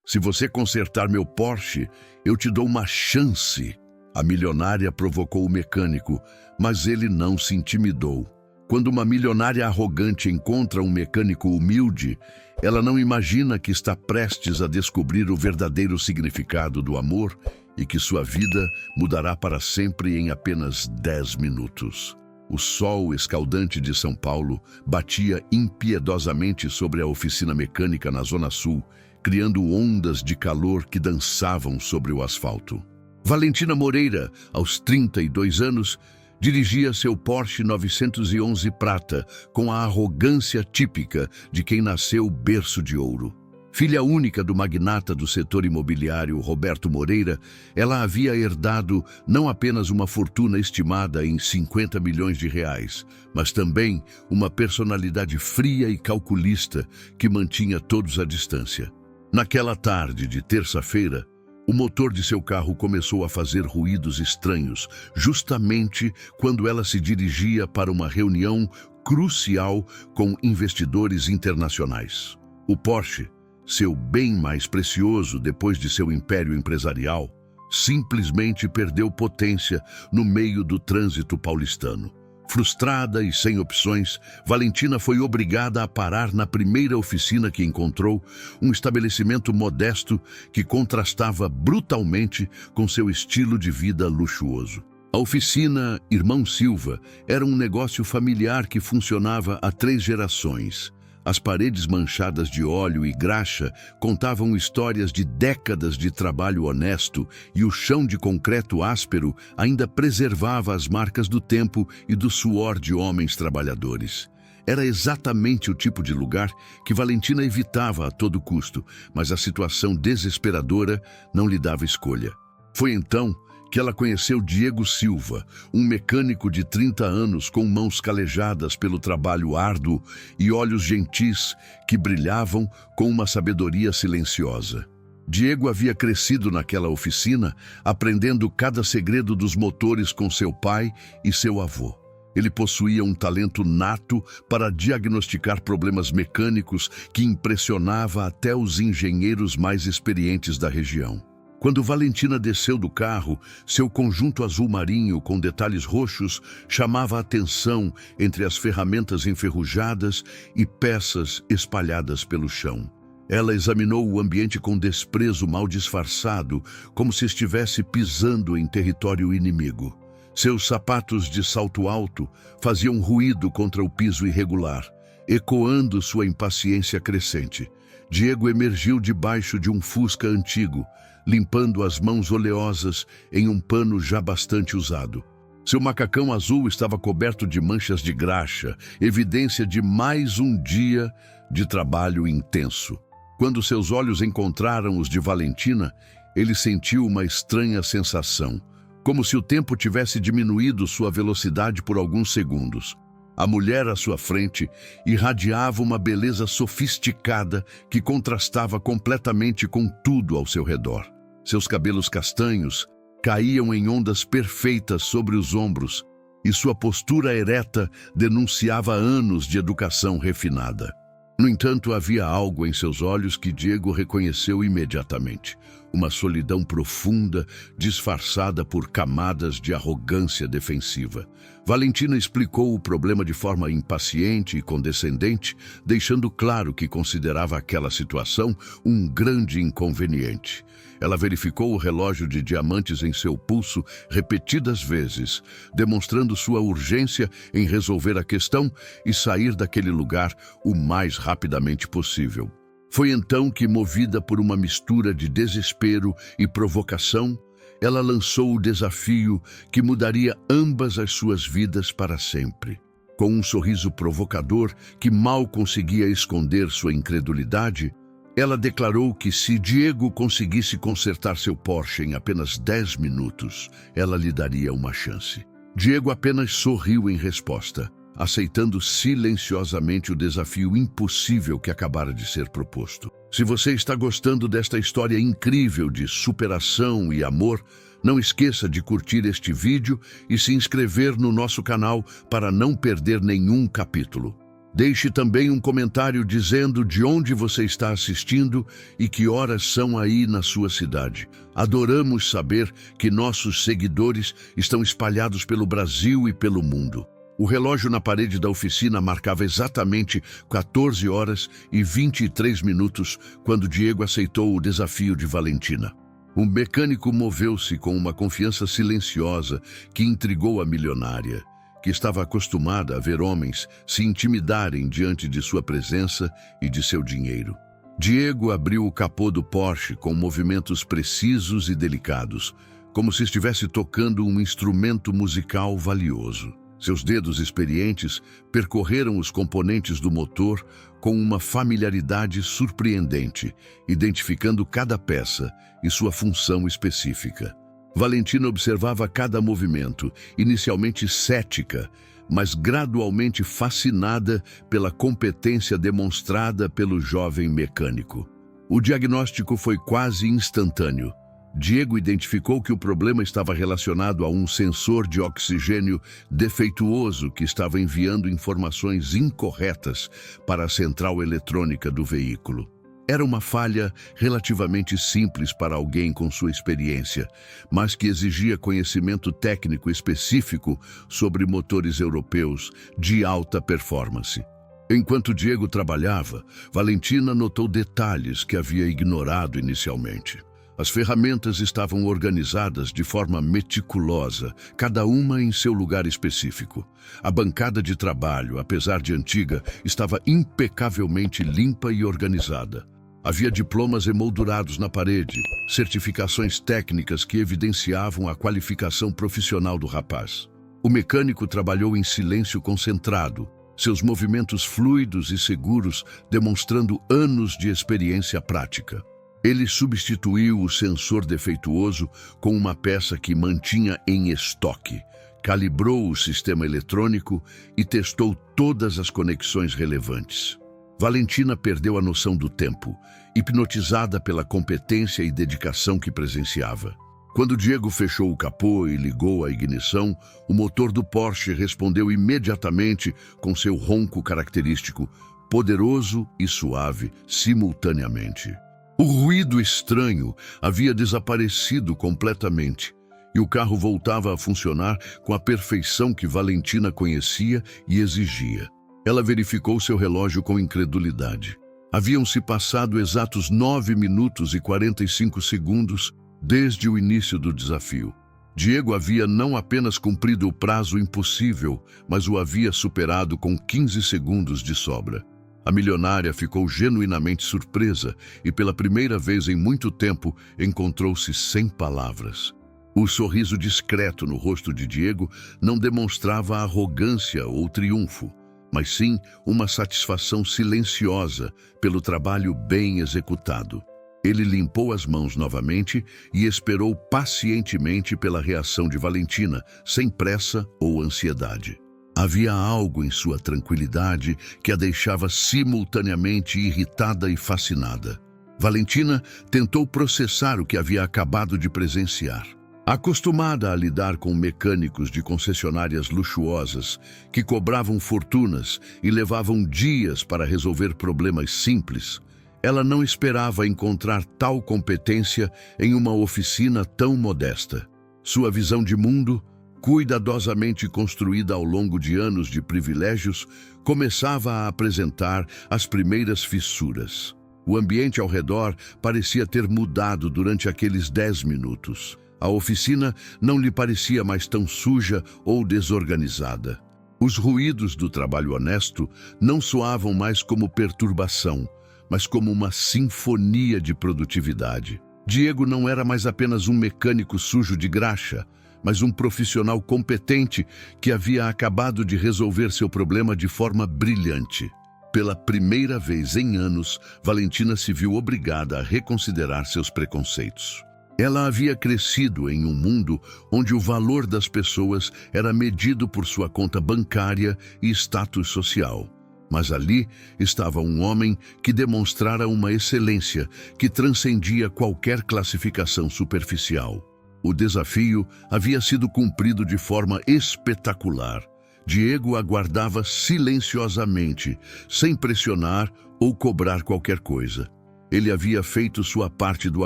Se você consertar meu Porsche, eu te dou uma chance. A milionária provocou o mecânico, mas ele não se intimidou. Quando uma milionária arrogante encontra um mecânico humilde, ela não imagina que está prestes a descobrir o verdadeiro significado do amor e que sua vida mudará para sempre em apenas 10 minutos. O sol escaldante de São Paulo batia impiedosamente sobre a oficina mecânica na Zona Sul, criando ondas de calor que dançavam sobre o asfalto. Valentina Moreira, aos 32 anos, dirigia seu Porsche 911 prata com a arrogância típica de quem nasceu berço de ouro. Filha única do magnata do setor imobiliário Roberto Moreira, ela havia herdado não apenas uma fortuna estimada em 50 milhões de reais, mas também uma personalidade fria e calculista que mantinha todos à distância. Naquela tarde de terça-feira, o motor de seu carro começou a fazer ruídos estranhos, justamente quando ela se dirigia para uma reunião crucial com investidores internacionais. O Porsche, seu bem mais precioso depois de seu império empresarial, simplesmente perdeu potência no meio do trânsito paulistano. Frustrada e sem opções, Valentina foi obrigada a parar na primeira oficina que encontrou, um estabelecimento modesto que contrastava brutalmente com seu estilo de vida luxuoso. A oficina Irmão Silva era um negócio familiar que funcionava há 3 gerações. As paredes manchadas de óleo e graxa contavam histórias de décadas de trabalho honesto e o chão de concreto áspero ainda preservava as marcas do tempo e do suor de homens trabalhadores. Era exatamente o tipo de lugar que Valentina evitava a todo custo, mas a situação desesperadora não lhe dava escolha. Foi então que ela conheceu Diego Silva, um mecânico de 30 anos com mãos calejadas pelo trabalho árduo e olhos gentis que brilhavam com uma sabedoria silenciosa. Diego havia crescido naquela oficina, aprendendo cada segredo dos motores com seu pai e seu avô. Ele possuía um talento nato para diagnosticar problemas mecânicos que impressionava até os engenheiros mais experientes da região. Quando Valentina desceu do carro, seu conjunto azul marinho com detalhes roxos chamava a atenção entre as ferramentas enferrujadas e peças espalhadas pelo chão. Ela examinou o ambiente com desprezo mal disfarçado, como se estivesse pisando em território inimigo. Seus sapatos de salto alto faziam ruído contra o piso irregular, ecoando sua impaciência crescente. Diego emergiu debaixo de um Fusca antigo, limpando as mãos oleosas em um pano já bastante usado. Seu macacão azul estava coberto de manchas de graxa, evidência de mais um dia de trabalho intenso. Quando seus olhos encontraram os de Valentina, ele sentiu uma estranha sensação, como se o tempo tivesse diminuído sua velocidade por alguns segundos. A mulher à sua frente irradiava uma beleza sofisticada que contrastava completamente com tudo ao seu redor. Seus cabelos castanhos caíam em ondas perfeitas sobre os ombros e sua postura ereta denunciava anos de educação refinada. No entanto, havia algo em seus olhos que Diego reconheceu imediatamente. Uma solidão profunda, disfarçada por camadas de arrogância defensiva. Valentina explicou o problema de forma impaciente e condescendente, deixando claro que considerava aquela situação um grande inconveniente. Ela verificou o relógio de diamantes em seu pulso repetidas vezes, demonstrando sua urgência em resolver a questão e sair daquele lugar o mais rapidamente possível. Foi então que, movida por uma mistura de desespero e provocação, ela lançou o desafio que mudaria ambas as suas vidas para sempre. Com um sorriso provocador que mal conseguia esconder sua incredulidade, ela declarou que se Diego conseguisse consertar seu Porsche em apenas 10 minutos, ela lhe daria uma chance. Diego apenas sorriu em resposta, aceitando silenciosamente o desafio impossível que acabara de ser proposto. Se você está gostando desta história incrível de superação e amor, não esqueça de curtir este vídeo e se inscrever no nosso canal para não perder nenhum capítulo. Deixe também um comentário dizendo de onde você está assistindo e que horas são aí na sua cidade. Adoramos saber que nossos seguidores estão espalhados pelo Brasil e pelo mundo. O relógio na parede da oficina marcava exatamente 14 horas e 23 minutos quando Diego aceitou o desafio de Valentina. O mecânico moveu-se com uma confiança silenciosa que intrigou a milionária, que estava acostumada a ver homens se intimidarem diante de sua presença e de seu dinheiro. Diego abriu o capô do Porsche com movimentos precisos e delicados, como se estivesse tocando um instrumento musical valioso. Seus dedos experientes percorreram os componentes do motor com uma familiaridade surpreendente, identificando cada peça e sua função específica. Valentina observava cada movimento, inicialmente cética, mas gradualmente fascinada pela competência demonstrada pelo jovem mecânico. O diagnóstico foi quase instantâneo. Diego identificou que o problema estava relacionado a um sensor de oxigênio defeituoso que estava enviando informações incorretas para a central eletrônica do veículo. Era uma falha relativamente simples para alguém com sua experiência, mas que exigia conhecimento técnico específico sobre motores europeus de alta performance. Enquanto Diego trabalhava, Valentina notou detalhes que havia ignorado inicialmente. As ferramentas estavam organizadas de forma meticulosa, cada uma em seu lugar específico. A bancada de trabalho, apesar de antiga, estava impecavelmente limpa e organizada. Havia diplomas emoldurados na parede, certificações técnicas que evidenciavam a qualificação profissional do rapaz. O mecânico trabalhou em silêncio concentrado, seus movimentos fluidos e seguros demonstrando anos de experiência prática. Ele substituiu o sensor defeituoso com uma peça que mantinha em estoque, calibrou o sistema eletrônico e testou todas as conexões relevantes. Valentina perdeu a noção do tempo, hipnotizada pela competência e dedicação que presenciava. Quando Diego fechou o capô e ligou a ignição, o motor do Porsche respondeu imediatamente com seu ronco característico, poderoso e suave simultaneamente. O ruído estranho havia desaparecido completamente e o carro voltava a funcionar com a perfeição que Valentina conhecia e exigia. Ela verificou seu relógio com incredulidade. Haviam-se passado exatos 9 minutos e 45 segundos desde o início do desafio. Diego havia não apenas cumprido o prazo impossível, mas o havia superado com 15 segundos de sobra. A milionária ficou genuinamente surpresa e, pela primeira vez em muito tempo, encontrou-se sem palavras. O sorriso discreto no rosto de Diego não demonstrava arrogância ou triunfo, mas sim uma satisfação silenciosa pelo trabalho bem executado. Ele limpou as mãos novamente e esperou pacientemente pela reação de Valentina, sem pressa ou ansiedade. Havia algo em sua tranquilidade que a deixava simultaneamente irritada e fascinada. Valentina tentou processar o que havia acabado de presenciar. Acostumada a lidar com mecânicos de concessionárias luxuosas que cobravam fortunas e levavam dias para resolver problemas simples, ela não esperava encontrar tal competência em uma oficina tão modesta. Sua visão de mundo, cuidadosamente construída ao longo de anos de privilégios, começava a apresentar as primeiras fissuras. O ambiente ao redor parecia ter mudado durante aqueles 10 minutos. A oficina não lhe parecia mais tão suja ou desorganizada. Os ruídos do trabalho honesto não soavam mais como perturbação, mas como uma sinfonia de produtividade. Diego não era mais apenas um mecânico sujo de graxa, mas um profissional competente que havia acabado de resolver seu problema de forma brilhante. Pela primeira vez em anos, Valentina se viu obrigada a reconsiderar seus preconceitos. Ela havia crescido em um mundo onde o valor das pessoas era medido por sua conta bancária e status social. Mas ali estava um homem que demonstrara uma excelência que transcendia qualquer classificação superficial. O desafio havia sido cumprido de forma espetacular. Diego aguardava silenciosamente, sem pressionar ou cobrar qualquer coisa. Ele havia feito sua parte do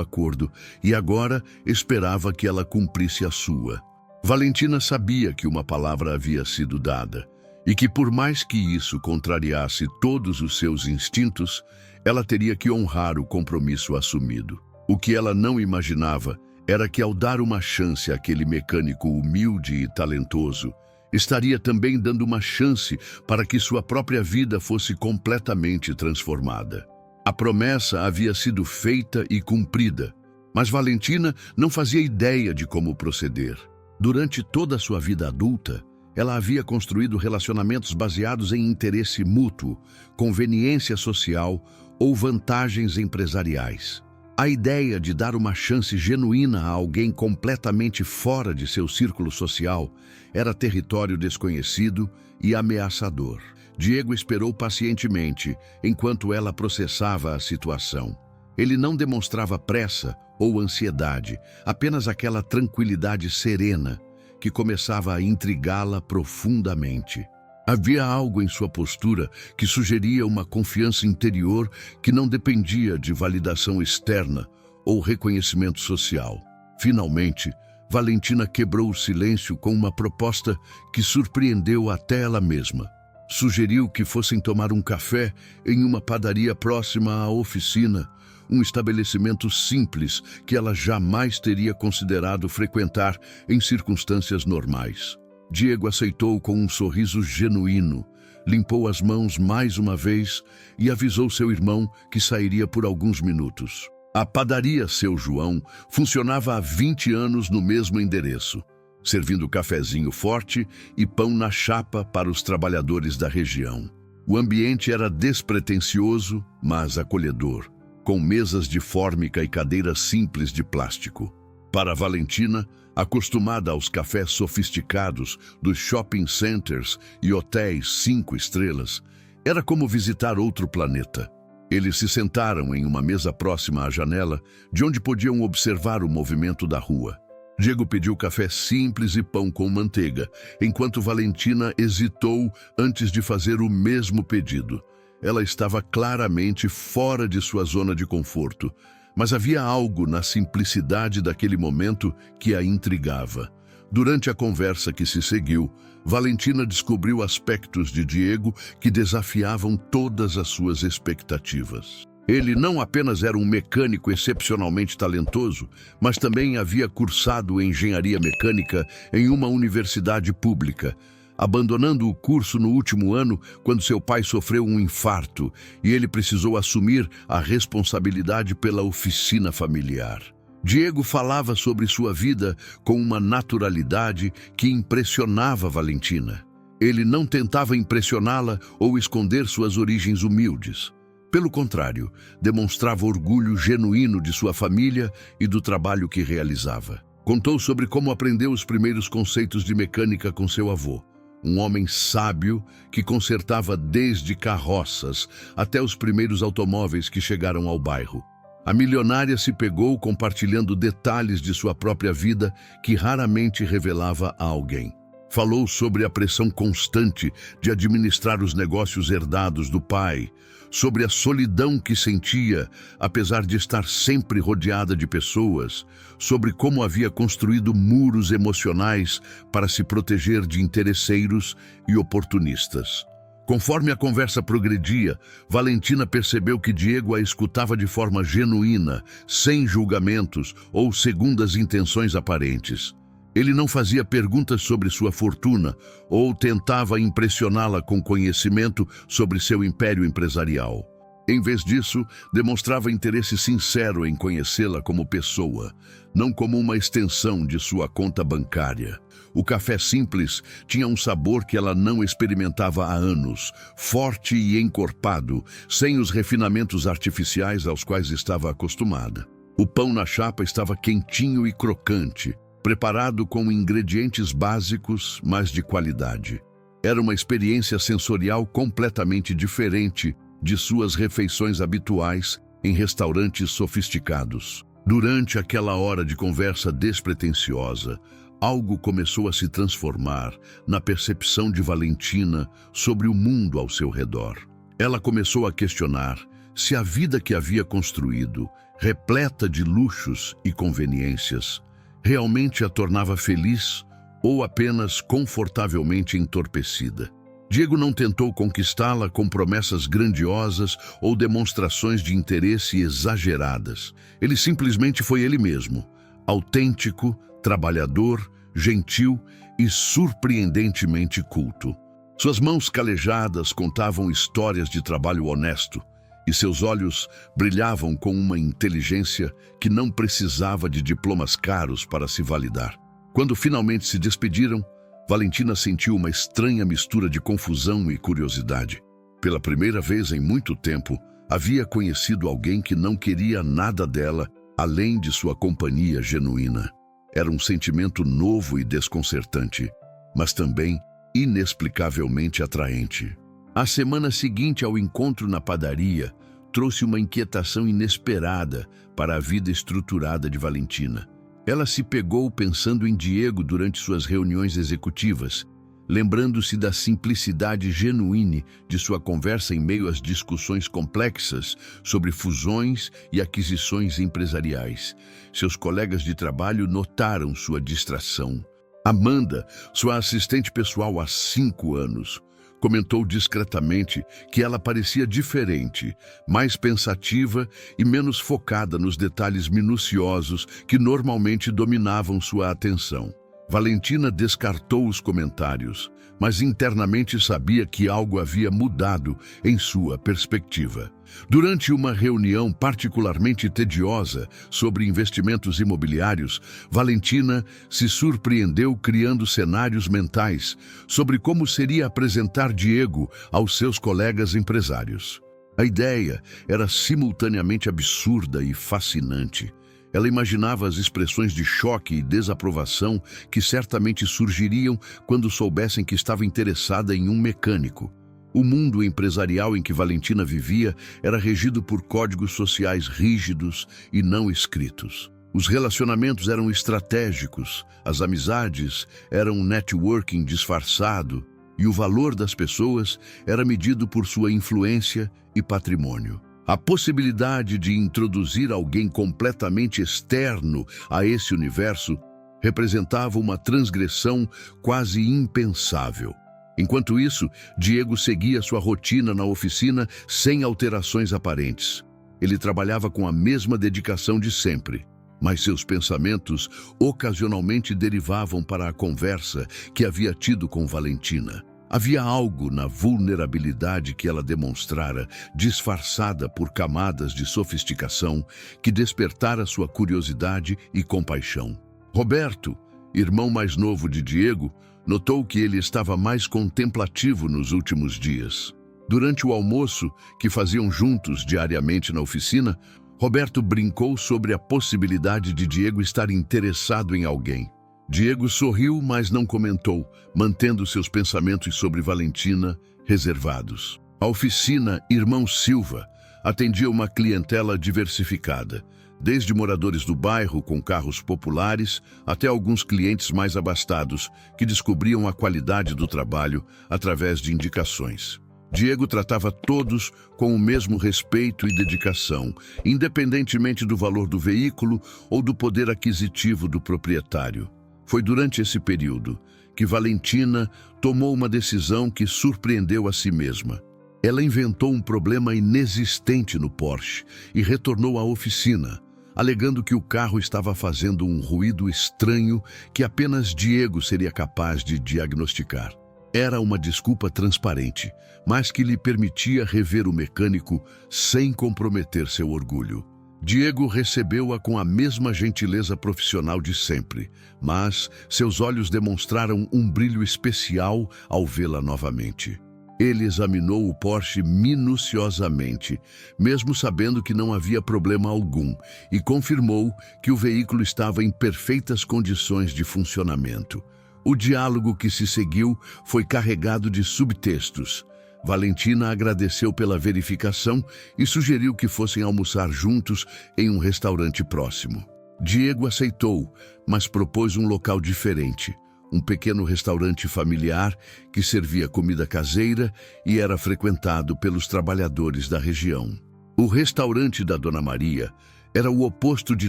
acordo e agora esperava que ela cumprisse a sua. Valentina sabia que uma palavra havia sido dada e que, por mais que isso contrariasse todos os seus instintos, ela teria que honrar o compromisso assumido. O que ela não imaginava era que, ao dar uma chance àquele mecânico humilde e talentoso, estaria também dando uma chance para que sua própria vida fosse completamente transformada. A promessa havia sido feita e cumprida, mas Valentina não fazia ideia de como proceder. Durante toda a sua vida adulta, ela havia construído relacionamentos baseados em interesse mútuo, conveniência social ou vantagens empresariais. A ideia de dar uma chance genuína a alguém completamente fora de seu círculo social era território desconhecido e ameaçador. Diego esperou pacientemente enquanto ela processava a situação. Ele não demonstrava pressa ou ansiedade, apenas aquela tranquilidade serena que começava a intrigá-la profundamente. Havia algo em sua postura que sugeria uma confiança interior que não dependia de validação externa ou reconhecimento social. Finalmente, Valentina quebrou o silêncio com uma proposta que surpreendeu até ela mesma. Sugeriu que fossem tomar um café em uma padaria próxima à oficina, um estabelecimento simples que ela jamais teria considerado frequentar em circunstâncias normais. Diego aceitou com um sorriso genuíno, limpou as mãos mais uma vez e avisou seu irmão que sairia por alguns minutos. A padaria Seu João funcionava há 20 anos no mesmo endereço, servindo cafezinho forte e pão na chapa para os trabalhadores da região. O ambiente era despretensioso, mas acolhedor, com mesas de fórmica e cadeiras simples de plástico. Para Valentina, acostumada aos cafés sofisticados dos shopping centers e hotéis 5 estrelas, era como visitar outro planeta. Eles se sentaram em uma mesa próxima à janela, de onde podiam observar o movimento da rua. Diego pediu café simples e pão com manteiga, enquanto Valentina hesitou antes de fazer o mesmo pedido. Ela estava claramente fora de sua zona de conforto, mas havia algo na simplicidade daquele momento que a intrigava. Durante a conversa que se seguiu, Valentina descobriu aspectos de Diego que desafiavam todas as suas expectativas. Ele não apenas era um mecânico excepcionalmente talentoso, mas também havia cursado engenharia mecânica em uma universidade pública, abandonando o curso no último ano quando seu pai sofreu um infarto e ele precisou assumir a responsabilidade pela oficina familiar. Diego falava sobre sua vida com uma naturalidade que impressionava Valentina. Ele não tentava impressioná-la ou esconder suas origens humildes. Pelo contrário, demonstrava orgulho genuíno de sua família e do trabalho que realizava. Contou sobre como aprendeu os primeiros conceitos de mecânica com seu avô, um homem sábio que consertava desde carroças até os primeiros automóveis que chegaram ao bairro. A milionária se pegou compartilhando detalhes de sua própria vida que raramente revelava a alguém. Falou sobre a pressão constante de administrar os negócios herdados do pai, sobre a solidão que sentia, apesar de estar sempre rodeada de pessoas, sobre como havia construído muros emocionais para se proteger de interesseiros e oportunistas. Conforme a conversa progredia, Valentina percebeu que Diego a escutava de forma genuína, sem julgamentos ou segundas intenções aparentes. Ele não fazia perguntas sobre sua fortuna ou tentava impressioná-la com conhecimento sobre seu império empresarial. Em vez disso, demonstrava interesse sincero em conhecê-la como pessoa, não como uma extensão de sua conta bancária. O café simples tinha um sabor que ela não experimentava há anos, forte e encorpado, sem os refinamentos artificiais aos quais estava acostumada. O pão na chapa estava quentinho e crocante, preparado com ingredientes básicos, mas de qualidade. Era uma experiência sensorial completamente diferente de suas refeições habituais em restaurantes sofisticados. Durante aquela hora de conversa despretensiosa, algo começou a se transformar na percepção de Valentina sobre o mundo ao seu redor. Ela começou a questionar se a vida que havia construído, repleta de luxos e conveniências, realmente a tornava feliz ou apenas confortavelmente entorpecida. Diego não tentou conquistá-la com promessas grandiosas ou demonstrações de interesse exageradas. Ele simplesmente foi ele mesmo, autêntico, trabalhador, gentil e surpreendentemente culto. Suas mãos calejadas contavam histórias de trabalho honesto e seus olhos brilhavam com uma inteligência que não precisava de diplomas caros para se validar. Quando finalmente se despediram, Valentina sentiu uma estranha mistura de confusão e curiosidade. Pela primeira vez em muito tempo, havia conhecido alguém que não queria nada dela além de sua companhia genuína. Era um sentimento novo e desconcertante, mas também inexplicavelmente atraente. A semana seguinte ao encontro na padaria trouxe uma inquietação inesperada para a vida estruturada de Valentina. Ela se pegou pensando em Diego durante suas reuniões executivas, lembrando-se da simplicidade genuína de sua conversa em meio às discussões complexas sobre fusões e aquisições empresariais. Seus colegas de trabalho notaram sua distração. Amanda, sua assistente pessoal há 5 anos, comentou discretamente que ela parecia diferente, mais pensativa e menos focada nos detalhes minuciosos que normalmente dominavam sua atenção. Valentina descartou os comentários, mas internamente sabia que algo havia mudado em sua perspectiva. Durante uma reunião particularmente tediosa sobre investimentos imobiliários, Valentina se surpreendeu criando cenários mentais sobre como seria apresentar Diego aos seus colegas empresários. A ideia era simultaneamente absurda e fascinante. Ela imaginava as expressões de choque e desaprovação que certamente surgiriam quando soubessem que estava interessada em um mecânico. O mundo empresarial em que Valentina vivia era regido por códigos sociais rígidos e não escritos. Os relacionamentos eram estratégicos, as amizades eram um networking disfarçado e o valor das pessoas era medido por sua influência e patrimônio. A possibilidade de introduzir alguém completamente externo a esse universo representava uma transgressão quase impensável. Enquanto isso, Diego seguia sua rotina na oficina sem alterações aparentes. Ele trabalhava com a mesma dedicação de sempre, mas seus pensamentos ocasionalmente derivavam para a conversa que havia tido com Valentina. Havia algo na vulnerabilidade que ela demonstrara, disfarçada por camadas de sofisticação, que despertara sua curiosidade e compaixão. Roberto, irmão mais novo de Diego, notou que ele estava mais contemplativo nos últimos dias. Durante o almoço, que faziam juntos diariamente na oficina, Roberto brincou sobre a possibilidade de Diego estar interessado em alguém. Diego sorriu, mas não comentou, mantendo seus pensamentos sobre Valentina reservados. A oficina Irmão Silva atendia uma clientela diversificada, desde moradores do bairro com carros populares até alguns clientes mais abastados que descobriam a qualidade do trabalho através de indicações. Diego tratava todos com o mesmo respeito e dedicação, independentemente do valor do veículo ou do poder aquisitivo do proprietário. Foi durante esse período que Valentina tomou uma decisão que surpreendeu a si mesma. Ela inventou um problema inexistente no Porsche e retornou à oficina, alegando que o carro estava fazendo um ruído estranho que apenas Diego seria capaz de diagnosticar. Era uma desculpa transparente, mas que lhe permitia rever o mecânico sem comprometer seu orgulho. Diego recebeu-a com a mesma gentileza profissional de sempre, mas seus olhos demonstraram um brilho especial ao vê-la novamente. Ele examinou o Porsche minuciosamente, mesmo sabendo que não havia problema algum, e confirmou que o veículo estava em perfeitas condições de funcionamento. O diálogo que se seguiu foi carregado de subtextos. Valentina agradeceu pela verificação e sugeriu que fossem almoçar juntos em um restaurante próximo. Diego aceitou, mas propôs um local diferente. Um pequeno restaurante familiar que servia comida caseira e era frequentado pelos trabalhadores da região. O restaurante da Dona Maria era o oposto de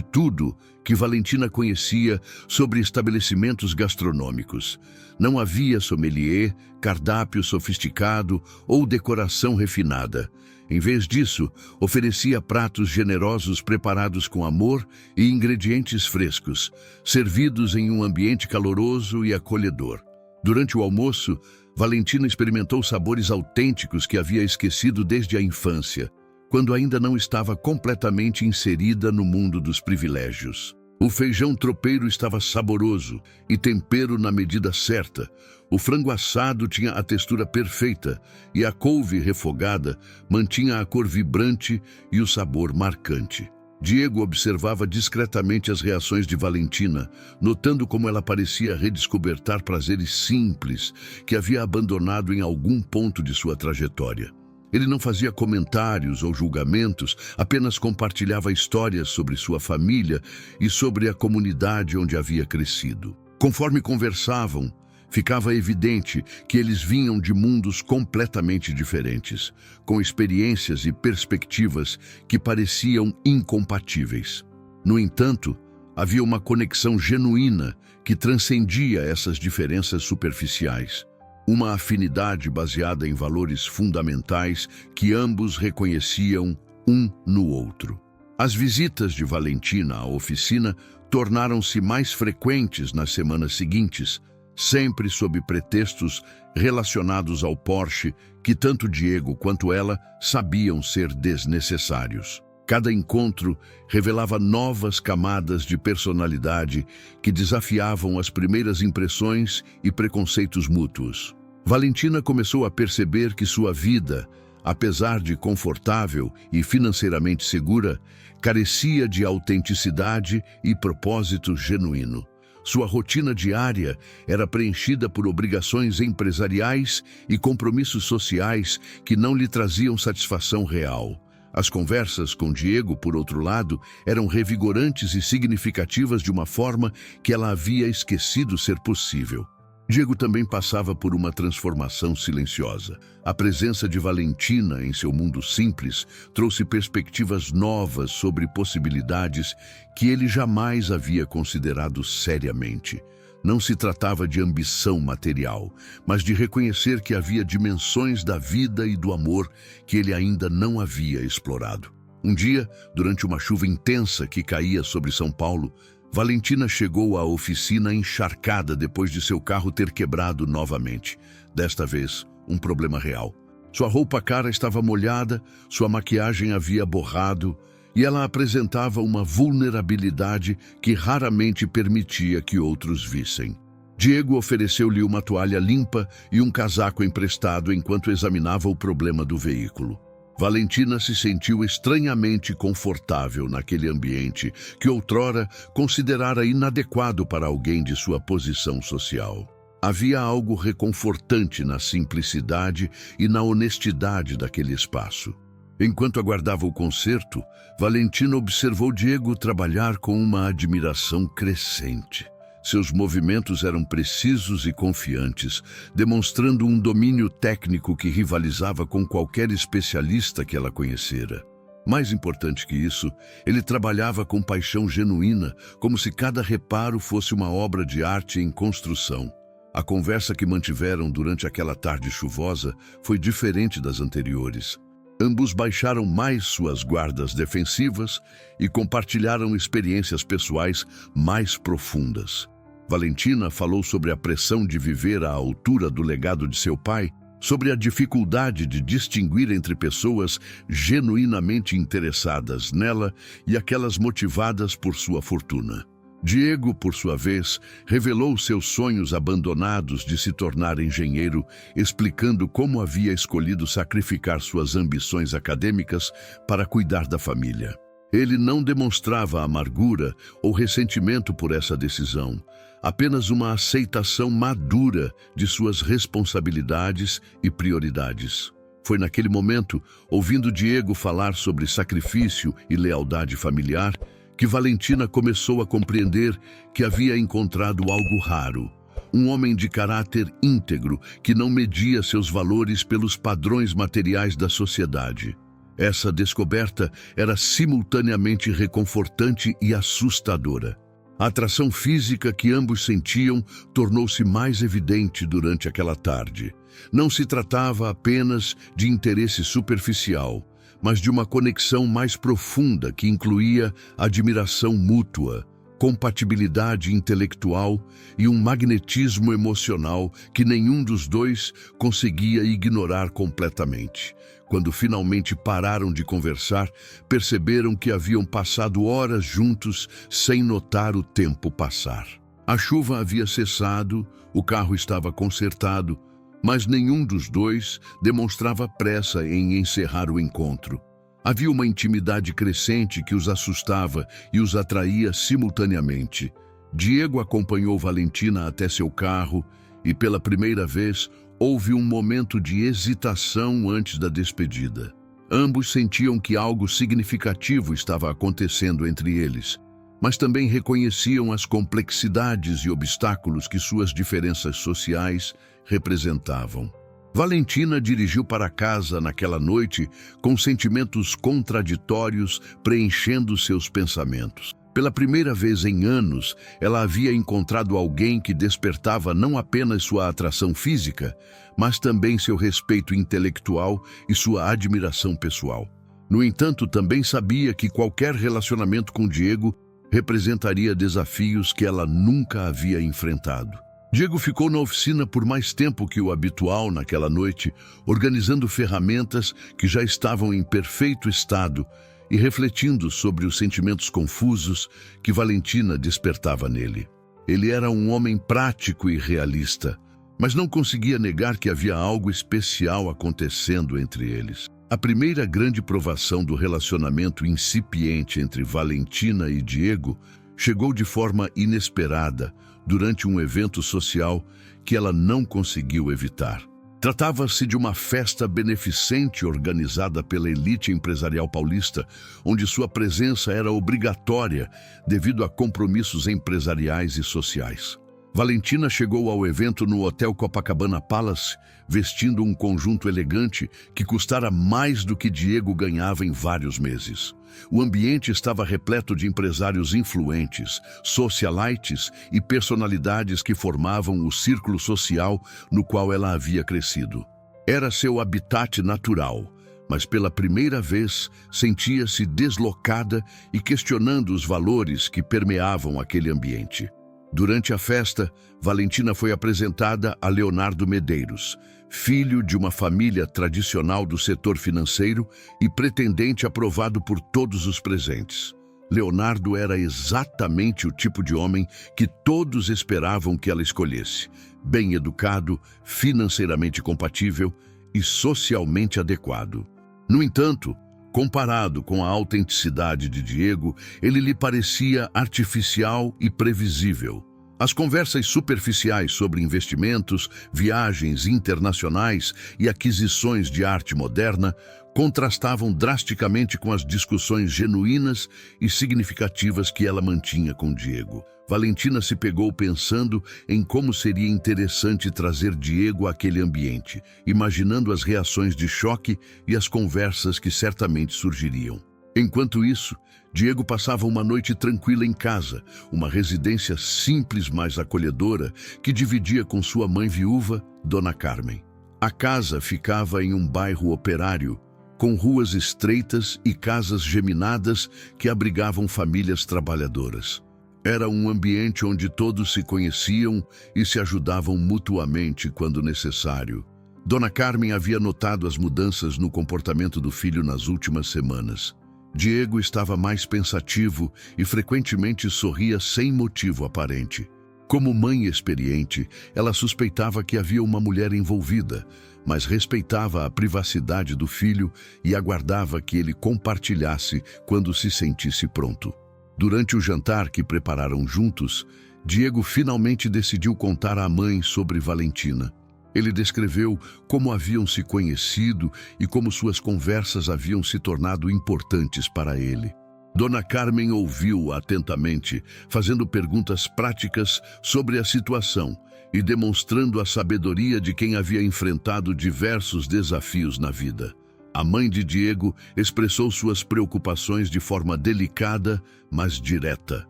tudo que Valentina conhecia sobre estabelecimentos gastronômicos. Não havia sommelier, cardápio sofisticado ou decoração refinada. Em vez disso, oferecia pratos generosos preparados com amor e ingredientes frescos, servidos em um ambiente caloroso e acolhedor. Durante o almoço, Valentina experimentou sabores autênticos que havia esquecido desde a infância, quando ainda não estava completamente inserida no mundo dos privilégios. O feijão tropeiro estava saboroso e tempero na medida certa. O frango assado tinha a textura perfeita e a couve refogada mantinha a cor vibrante e o sabor marcante. Diego observava discretamente as reações de Valentina, notando como ela parecia redescobertar prazeres simples que havia abandonado em algum ponto de sua trajetória. Ele não fazia comentários ou julgamentos, apenas compartilhava histórias sobre sua família e sobre a comunidade onde havia crescido. Conforme conversavam, ficava evidente que eles vinham de mundos completamente diferentes, com experiências e perspectivas que pareciam incompatíveis. No entanto, havia uma conexão genuína que transcendia essas diferenças superficiais. Uma afinidade baseada em valores fundamentais que ambos reconheciam um no outro. As visitas de Valentina à oficina tornaram-se mais frequentes nas semanas seguintes, sempre sob pretextos relacionados ao Porsche que tanto Diego quanto ela sabiam ser desnecessários. Cada encontro revelava novas camadas de personalidade que desafiavam as primeiras impressões e preconceitos mútuos. Valentina começou a perceber que sua vida, apesar de confortável e financeiramente segura, carecia de autenticidade e propósito genuíno. Sua rotina diária era preenchida por obrigações empresariais e compromissos sociais que não lhe traziam satisfação real. As conversas com Diego, por outro lado, eram revigorantes e significativas de uma forma que ela havia esquecido ser possível. Diego também passava por uma transformação silenciosa. A presença de Valentina em seu mundo simples trouxe perspectivas novas sobre possibilidades que ele jamais havia considerado seriamente. Não se tratava de ambição material, mas de reconhecer que havia dimensões da vida e do amor que ele ainda não havia explorado. Um dia, durante uma chuva intensa que caía sobre São Paulo, Valentina chegou à oficina encharcada depois de seu carro ter quebrado novamente. Desta vez, um problema real. Sua roupa cara estava molhada, sua maquiagem havia borrado e ela apresentava uma vulnerabilidade que raramente permitia que outros vissem. Diego ofereceu-lhe uma toalha limpa e um casaco emprestado enquanto examinava o problema do veículo. Valentina se sentiu estranhamente confortável naquele ambiente que outrora considerara inadequado para alguém de sua posição social. Havia algo reconfortante na simplicidade e na honestidade daquele espaço. Enquanto aguardava o concerto, Valentina observou Diego trabalhar com uma admiração crescente. Seus movimentos eram precisos e confiantes, demonstrando um domínio técnico que rivalizava com qualquer especialista que ela conhecera. Mais importante que isso, ele trabalhava com paixão genuína, como se cada reparo fosse uma obra de arte em construção. A conversa que mantiveram durante aquela tarde chuvosa foi diferente das anteriores. Ambos baixaram mais suas guardas defensivas e compartilharam experiências pessoais mais profundas. Valentina falou sobre a pressão de viver à altura do legado de seu pai, sobre a dificuldade de distinguir entre pessoas genuinamente interessadas nela e aquelas motivadas por sua fortuna. Diego, por sua vez, revelou seus sonhos abandonados de se tornar engenheiro, explicando como havia escolhido sacrificar suas ambições acadêmicas para cuidar da família. Ele não demonstrava amargura ou ressentimento por essa decisão, apenas uma aceitação madura de suas responsabilidades e prioridades. Foi naquele momento, ouvindo Diego falar sobre sacrifício e lealdade familiar, que Valentina começou a compreender que havia encontrado algo raro. Um homem de caráter íntegro que não media seus valores pelos padrões materiais da sociedade. Essa descoberta era simultaneamente reconfortante e assustadora. A atração física que ambos sentiam tornou-se mais evidente durante aquela tarde. Não se tratava apenas de interesse superficial, mas de uma conexão mais profunda que incluía admiração mútua, compatibilidade intelectual e um magnetismo emocional que nenhum dos dois conseguia ignorar completamente. Quando finalmente pararam de conversar, perceberam que haviam passado horas juntos sem notar o tempo passar. A chuva havia cessado, o carro estava consertado, mas nenhum dos dois demonstrava pressa em encerrar o encontro. Havia uma intimidade crescente que os assustava e os atraía simultaneamente. Diego acompanhou Valentina até seu carro e, pela primeira vez, houve um momento de hesitação antes da despedida. Ambos sentiam que algo significativo estava acontecendo entre eles, mas também reconheciam as complexidades e obstáculos que suas diferenças sociais representavam. Valentina dirigiu para casa naquela noite com sentimentos contraditórios preenchendo seus pensamentos. Pela primeira vez em anos, ela havia encontrado alguém que despertava não apenas sua atração física, mas também seu respeito intelectual e sua admiração pessoal. No entanto, também sabia que qualquer relacionamento com Diego representaria desafios que ela nunca havia enfrentado. Diego ficou na oficina por mais tempo que o habitual naquela noite, organizando ferramentas que já estavam em perfeito estado e refletindo sobre os sentimentos confusos que Valentina despertava nele. Ele era um homem prático e realista, mas não conseguia negar que havia algo especial acontecendo entre eles. A primeira grande provação do relacionamento incipiente entre Valentina e Diego chegou de forma inesperada durante um evento social que ela não conseguiu evitar. Tratava-se de uma festa beneficente organizada pela elite empresarial paulista, onde sua presença era obrigatória devido a compromissos empresariais e sociais. Valentina chegou ao evento no Hotel Copacabana Palace, vestindo um conjunto elegante que custara mais do que Diego ganhava em vários meses. O ambiente estava repleto de empresários influentes, socialites e personalidades que formavam o círculo social no qual ela havia crescido. Era seu habitat natural, mas pela primeira vez sentia-se deslocada e questionando os valores que permeavam aquele ambiente. Durante a festa, Valentina foi apresentada a Leonardo Medeiros, filho de uma família tradicional do setor financeiro e pretendente aprovado por todos os presentes. Leonardo era exatamente o tipo de homem que todos esperavam que ela escolhesse: bem educado, financeiramente compatível e socialmente adequado. No entanto, comparado com a autenticidade de Diego, ele lhe parecia artificial e previsível. As conversas superficiais sobre investimentos, viagens internacionais e aquisições de arte moderna contrastavam drasticamente com as discussões genuínas e significativas que ela mantinha com Diego. Valentina se pegou pensando em como seria interessante trazer Diego àquele ambiente, imaginando as reações de choque e as conversas que certamente surgiriam. Enquanto isso, Diego passava uma noite tranquila em casa, uma residência simples, mas acolhedora, que dividia com sua mãe viúva, Dona Carmen. A casa ficava em um bairro operário, com ruas estreitas e casas geminadas que abrigavam famílias trabalhadoras. Era um ambiente onde todos se conheciam e se ajudavam mutuamente quando necessário. Dona Carmen havia notado as mudanças no comportamento do filho nas últimas semanas. Diego estava mais pensativo e frequentemente sorria sem motivo aparente. Como mãe experiente, ela suspeitava que havia uma mulher envolvida, mas respeitava a privacidade do filho e aguardava que ele compartilhasse quando se sentisse pronto. Durante o jantar que prepararam juntos, Diego finalmente decidiu contar à mãe sobre Valentina. Ele descreveu como haviam se conhecido e como suas conversas haviam se tornado importantes para ele. Dona Carmen ouviu atentamente, fazendo perguntas práticas sobre a situação e demonstrando a sabedoria de quem havia enfrentado diversos desafios na vida. A mãe de Diego expressou suas preocupações de forma delicada, mas direta.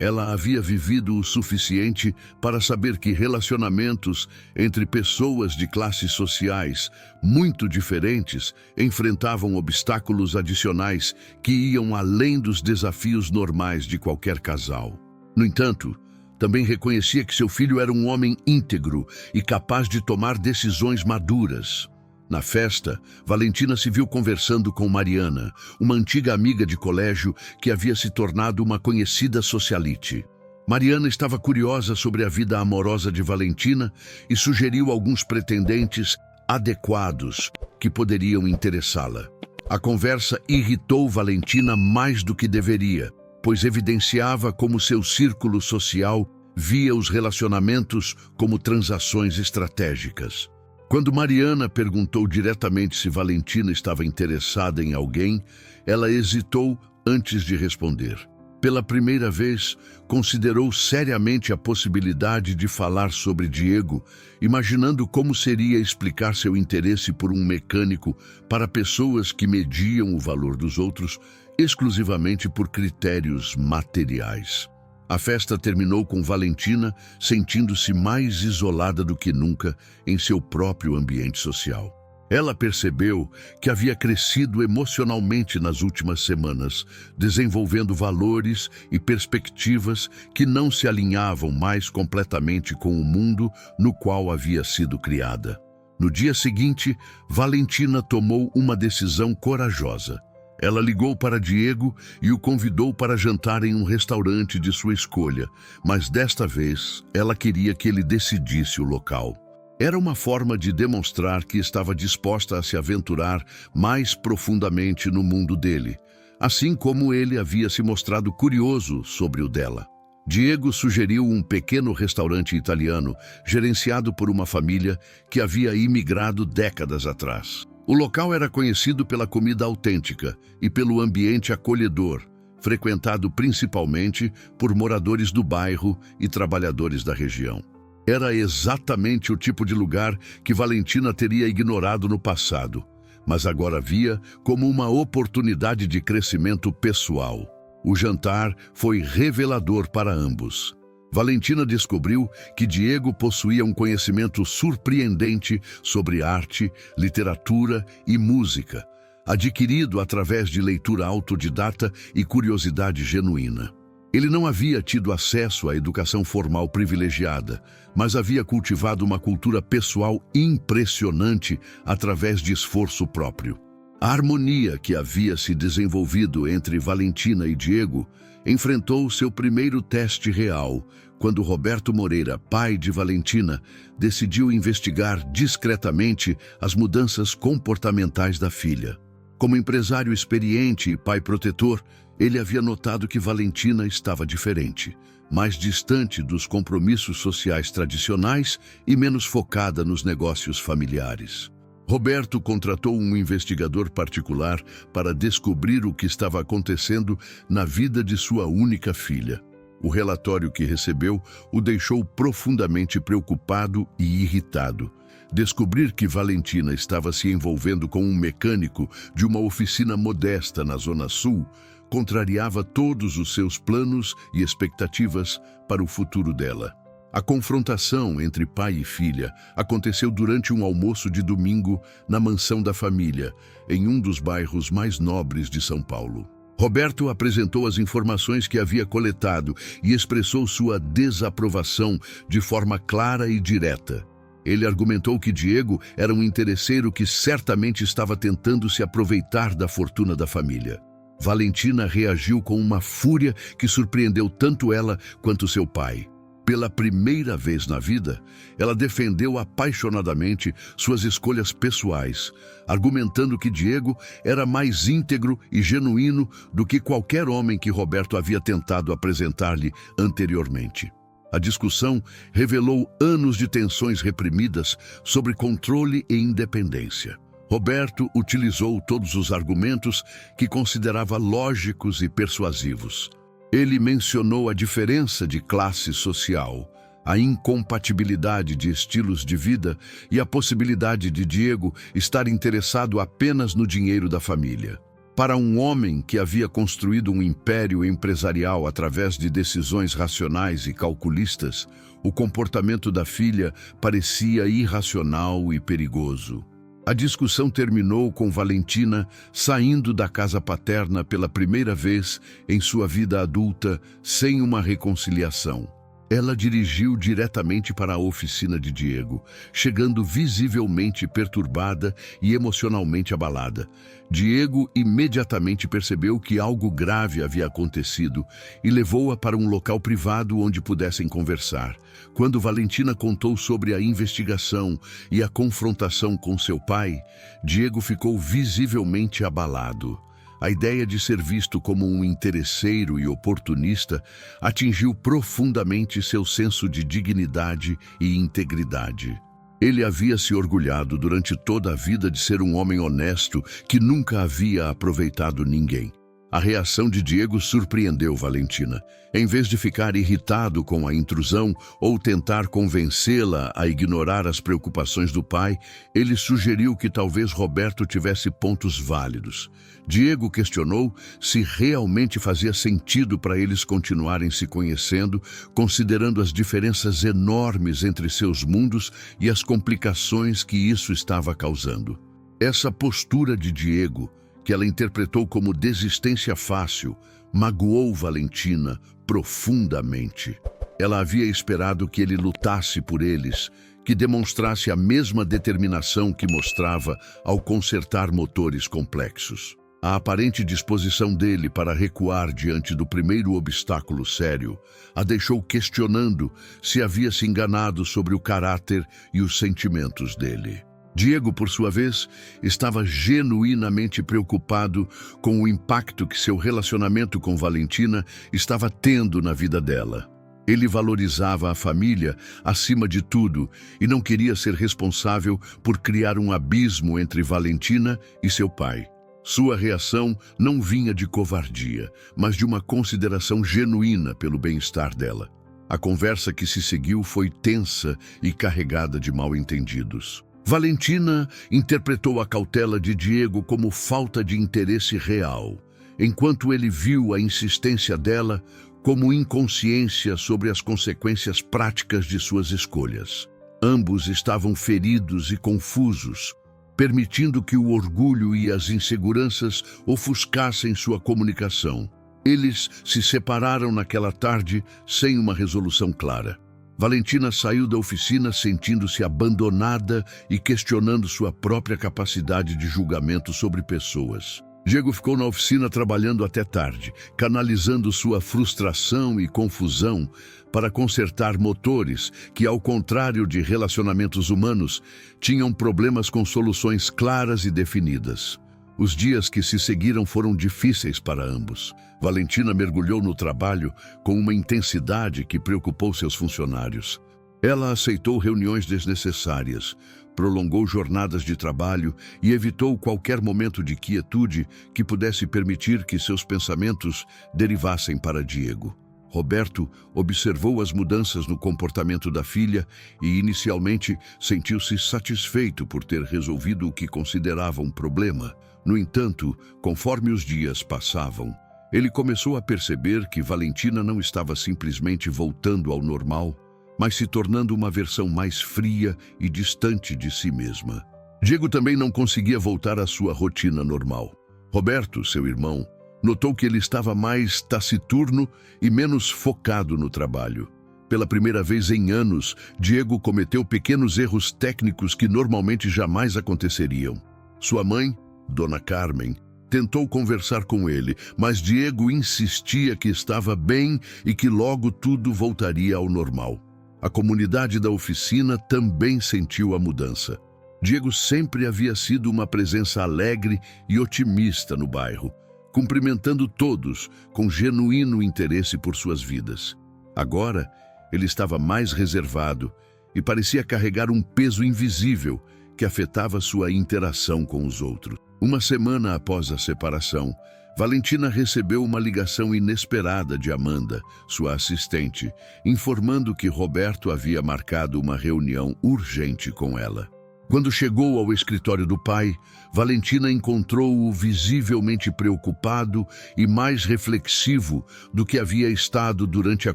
Ela havia vivido o suficiente para saber que relacionamentos entre pessoas de classes sociais muito diferentes enfrentavam obstáculos adicionais que iam além dos desafios normais de qualquer casal. No entanto, também reconhecia que seu filho era um homem íntegro e capaz de tomar decisões maduras. Na festa, Valentina se viu conversando com Mariana, uma antiga amiga de colégio que havia se tornado uma conhecida socialite. Mariana estava curiosa sobre a vida amorosa de Valentina e sugeriu alguns pretendentes adequados que poderiam interessá-la. A conversa irritou Valentina mais do que deveria, pois evidenciava como seu círculo social via os relacionamentos como transações estratégicas. Quando Mariana perguntou diretamente se Valentina estava interessada em alguém, ela hesitou antes de responder. Pela primeira vez, considerou seriamente a possibilidade de falar sobre Diego, imaginando como seria explicar seu interesse por um mecânico para pessoas que mediam o valor dos outros exclusivamente por critérios materiais. A festa terminou com Valentina sentindo-se mais isolada do que nunca em seu próprio ambiente social. Ela percebeu que havia crescido emocionalmente nas últimas semanas, desenvolvendo valores e perspectivas que não se alinhavam mais completamente com o mundo no qual havia sido criada. No dia seguinte, Valentina tomou uma decisão corajosa. Ela ligou para Diego e o convidou para jantar em um restaurante de sua escolha, mas desta vez ela queria que ele decidisse o local. Era uma forma de demonstrar que estava disposta a se aventurar mais profundamente no mundo dele, assim como ele havia se mostrado curioso sobre o dela. Diego sugeriu um pequeno restaurante italiano, gerenciado por uma família que havia imigrado décadas atrás. O local era conhecido pela comida autêntica e pelo ambiente acolhedor, frequentado principalmente por moradores do bairro e trabalhadores da região. Era exatamente o tipo de lugar que Valentina teria ignorado no passado, mas agora via como uma oportunidade de crescimento pessoal. O jantar foi revelador para ambos. Valentina descobriu que Diego possuía um conhecimento surpreendente sobre arte, literatura e música, adquirido através de leitura autodidata e curiosidade genuína. Ele não havia tido acesso à educação formal privilegiada, mas havia cultivado uma cultura pessoal impressionante através de esforço próprio. A harmonia que havia se desenvolvido entre Valentina e Diego enfrentou seu primeiro teste real, quando Roberto Moreira, pai de Valentina, decidiu investigar discretamente as mudanças comportamentais da filha. Como empresário experiente e pai protetor, ele havia notado que Valentina estava diferente, mais distante dos compromissos sociais tradicionais e menos focada nos negócios familiares. Roberto contratou um investigador particular para descobrir o que estava acontecendo na vida de sua única filha. O relatório que recebeu o deixou profundamente preocupado e irritado. Descobrir que Valentina estava se envolvendo com um mecânico de uma oficina modesta na Zona Sul contrariava todos os seus planos e expectativas para o futuro dela. A confrontação entre pai e filha aconteceu durante um almoço de domingo na mansão da família, em um dos bairros mais nobres de São Paulo. Roberto apresentou as informações que havia coletado e expressou sua desaprovação de forma clara e direta. Ele argumentou que Diego era um interesseiro que certamente estava tentando se aproveitar da fortuna da família. Valentina reagiu com uma fúria que surpreendeu tanto ela quanto seu pai. Pela primeira vez na vida, ela defendeu apaixonadamente suas escolhas pessoais, argumentando que Diego era mais íntegro e genuíno do que qualquer homem que Roberto havia tentado apresentar-lhe anteriormente. A discussão revelou anos de tensões reprimidas sobre controle e independência. Roberto utilizou todos os argumentos que considerava lógicos e persuasivos. Ele mencionou a diferença de classe social, a incompatibilidade de estilos de vida e a possibilidade de Diego estar interessado apenas no dinheiro da família. Para um homem que havia construído um império empresarial através de decisões racionais e calculistas, o comportamento da filha parecia irracional e perigoso. A discussão terminou com Valentina saindo da casa paterna pela primeira vez em sua vida adulta sem uma reconciliação. Ela dirigiu diretamente para a oficina de Diego, chegando visivelmente perturbada e emocionalmente abalada. Diego imediatamente percebeu que algo grave havia acontecido e levou-a para um local privado onde pudessem conversar. Quando Valentina contou sobre a investigação e a confrontação com seu pai, Diego ficou visivelmente abalado. A ideia de ser visto como um interesseiro e oportunista atingiu profundamente seu senso de dignidade e integridade. Ele havia se orgulhado durante toda a vida de ser um homem honesto que nunca havia aproveitado ninguém. A reação de Diego surpreendeu Valentina. Em vez de ficar irritado com a intrusão ou tentar convencê-la a ignorar as preocupações do pai, ele sugeriu que talvez Roberto tivesse pontos válidos. Diego questionou se realmente fazia sentido para eles continuarem se conhecendo, considerando as diferenças enormes entre seus mundos e as complicações que isso estava causando. Essa postura de Diego, que ela interpretou como desistência fácil, magoou Valentina profundamente. Ela havia esperado que ele lutasse por eles, que demonstrasse a mesma determinação que mostrava ao consertar motores complexos. A aparente disposição dele para recuar diante do primeiro obstáculo sério a deixou questionando se havia se enganado sobre o caráter e os sentimentos dele. Diego, por sua vez, estava genuinamente preocupado com o impacto que seu relacionamento com Valentina estava tendo na vida dela. Ele valorizava a família acima de tudo e não queria ser responsável por criar um abismo entre Valentina e seu pai. Sua reação não vinha de covardia, mas de uma consideração genuína pelo bem-estar dela. A conversa que se seguiu foi tensa e carregada de mal-entendidos. Valentina interpretou a cautela de Diego como falta de interesse real, enquanto ele viu a insistência dela como inconsciência sobre as consequências práticas de suas escolhas. Ambos estavam feridos e confusos, permitindo que o orgulho e as inseguranças ofuscassem sua comunicação. Eles se separaram naquela tarde sem uma resolução clara. Valentina saiu da oficina sentindo-se abandonada e questionando sua própria capacidade de julgamento sobre pessoas. Diego ficou na oficina trabalhando até tarde, canalizando sua frustração e confusão para consertar motores que, ao contrário de relacionamentos humanos, tinham problemas com soluções claras e definidas. Os dias que se seguiram foram difíceis para ambos. Valentina mergulhou no trabalho com uma intensidade que preocupou seus funcionários. Ela aceitou reuniões desnecessárias, prolongou jornadas de trabalho e evitou qualquer momento de quietude que pudesse permitir que seus pensamentos derivassem para Diego. Roberto observou as mudanças no comportamento da filha e inicialmente sentiu-se satisfeito por ter resolvido o que considerava um problema. No entanto, conforme os dias passavam, ele começou a perceber que Valentina não estava simplesmente voltando ao normal, mas se tornando uma versão mais fria e distante de si mesma. Diego também não conseguia voltar à sua rotina normal. Roberto, seu irmão, notou que ele estava mais taciturno e menos focado no trabalho. Pela primeira vez em anos, Diego cometeu pequenos erros técnicos que normalmente jamais aconteceriam. Sua mãe, Dona Carmen, tentou conversar com ele, mas Diego insistia que estava bem e que logo tudo voltaria ao normal. A comunidade da oficina também sentiu a mudança. Diego sempre havia sido uma presença alegre e otimista no bairro, cumprimentando todos com genuíno interesse por suas vidas. Agora, ele estava mais reservado e parecia carregar um peso invisível que afetava sua interação com os outros. Uma semana após a separação, Valentina recebeu uma ligação inesperada de Amanda, sua assistente, informando que Roberto havia marcado uma reunião urgente com ela. Quando chegou ao escritório do pai, Valentina encontrou-o visivelmente preocupado e mais reflexivo do que havia estado durante a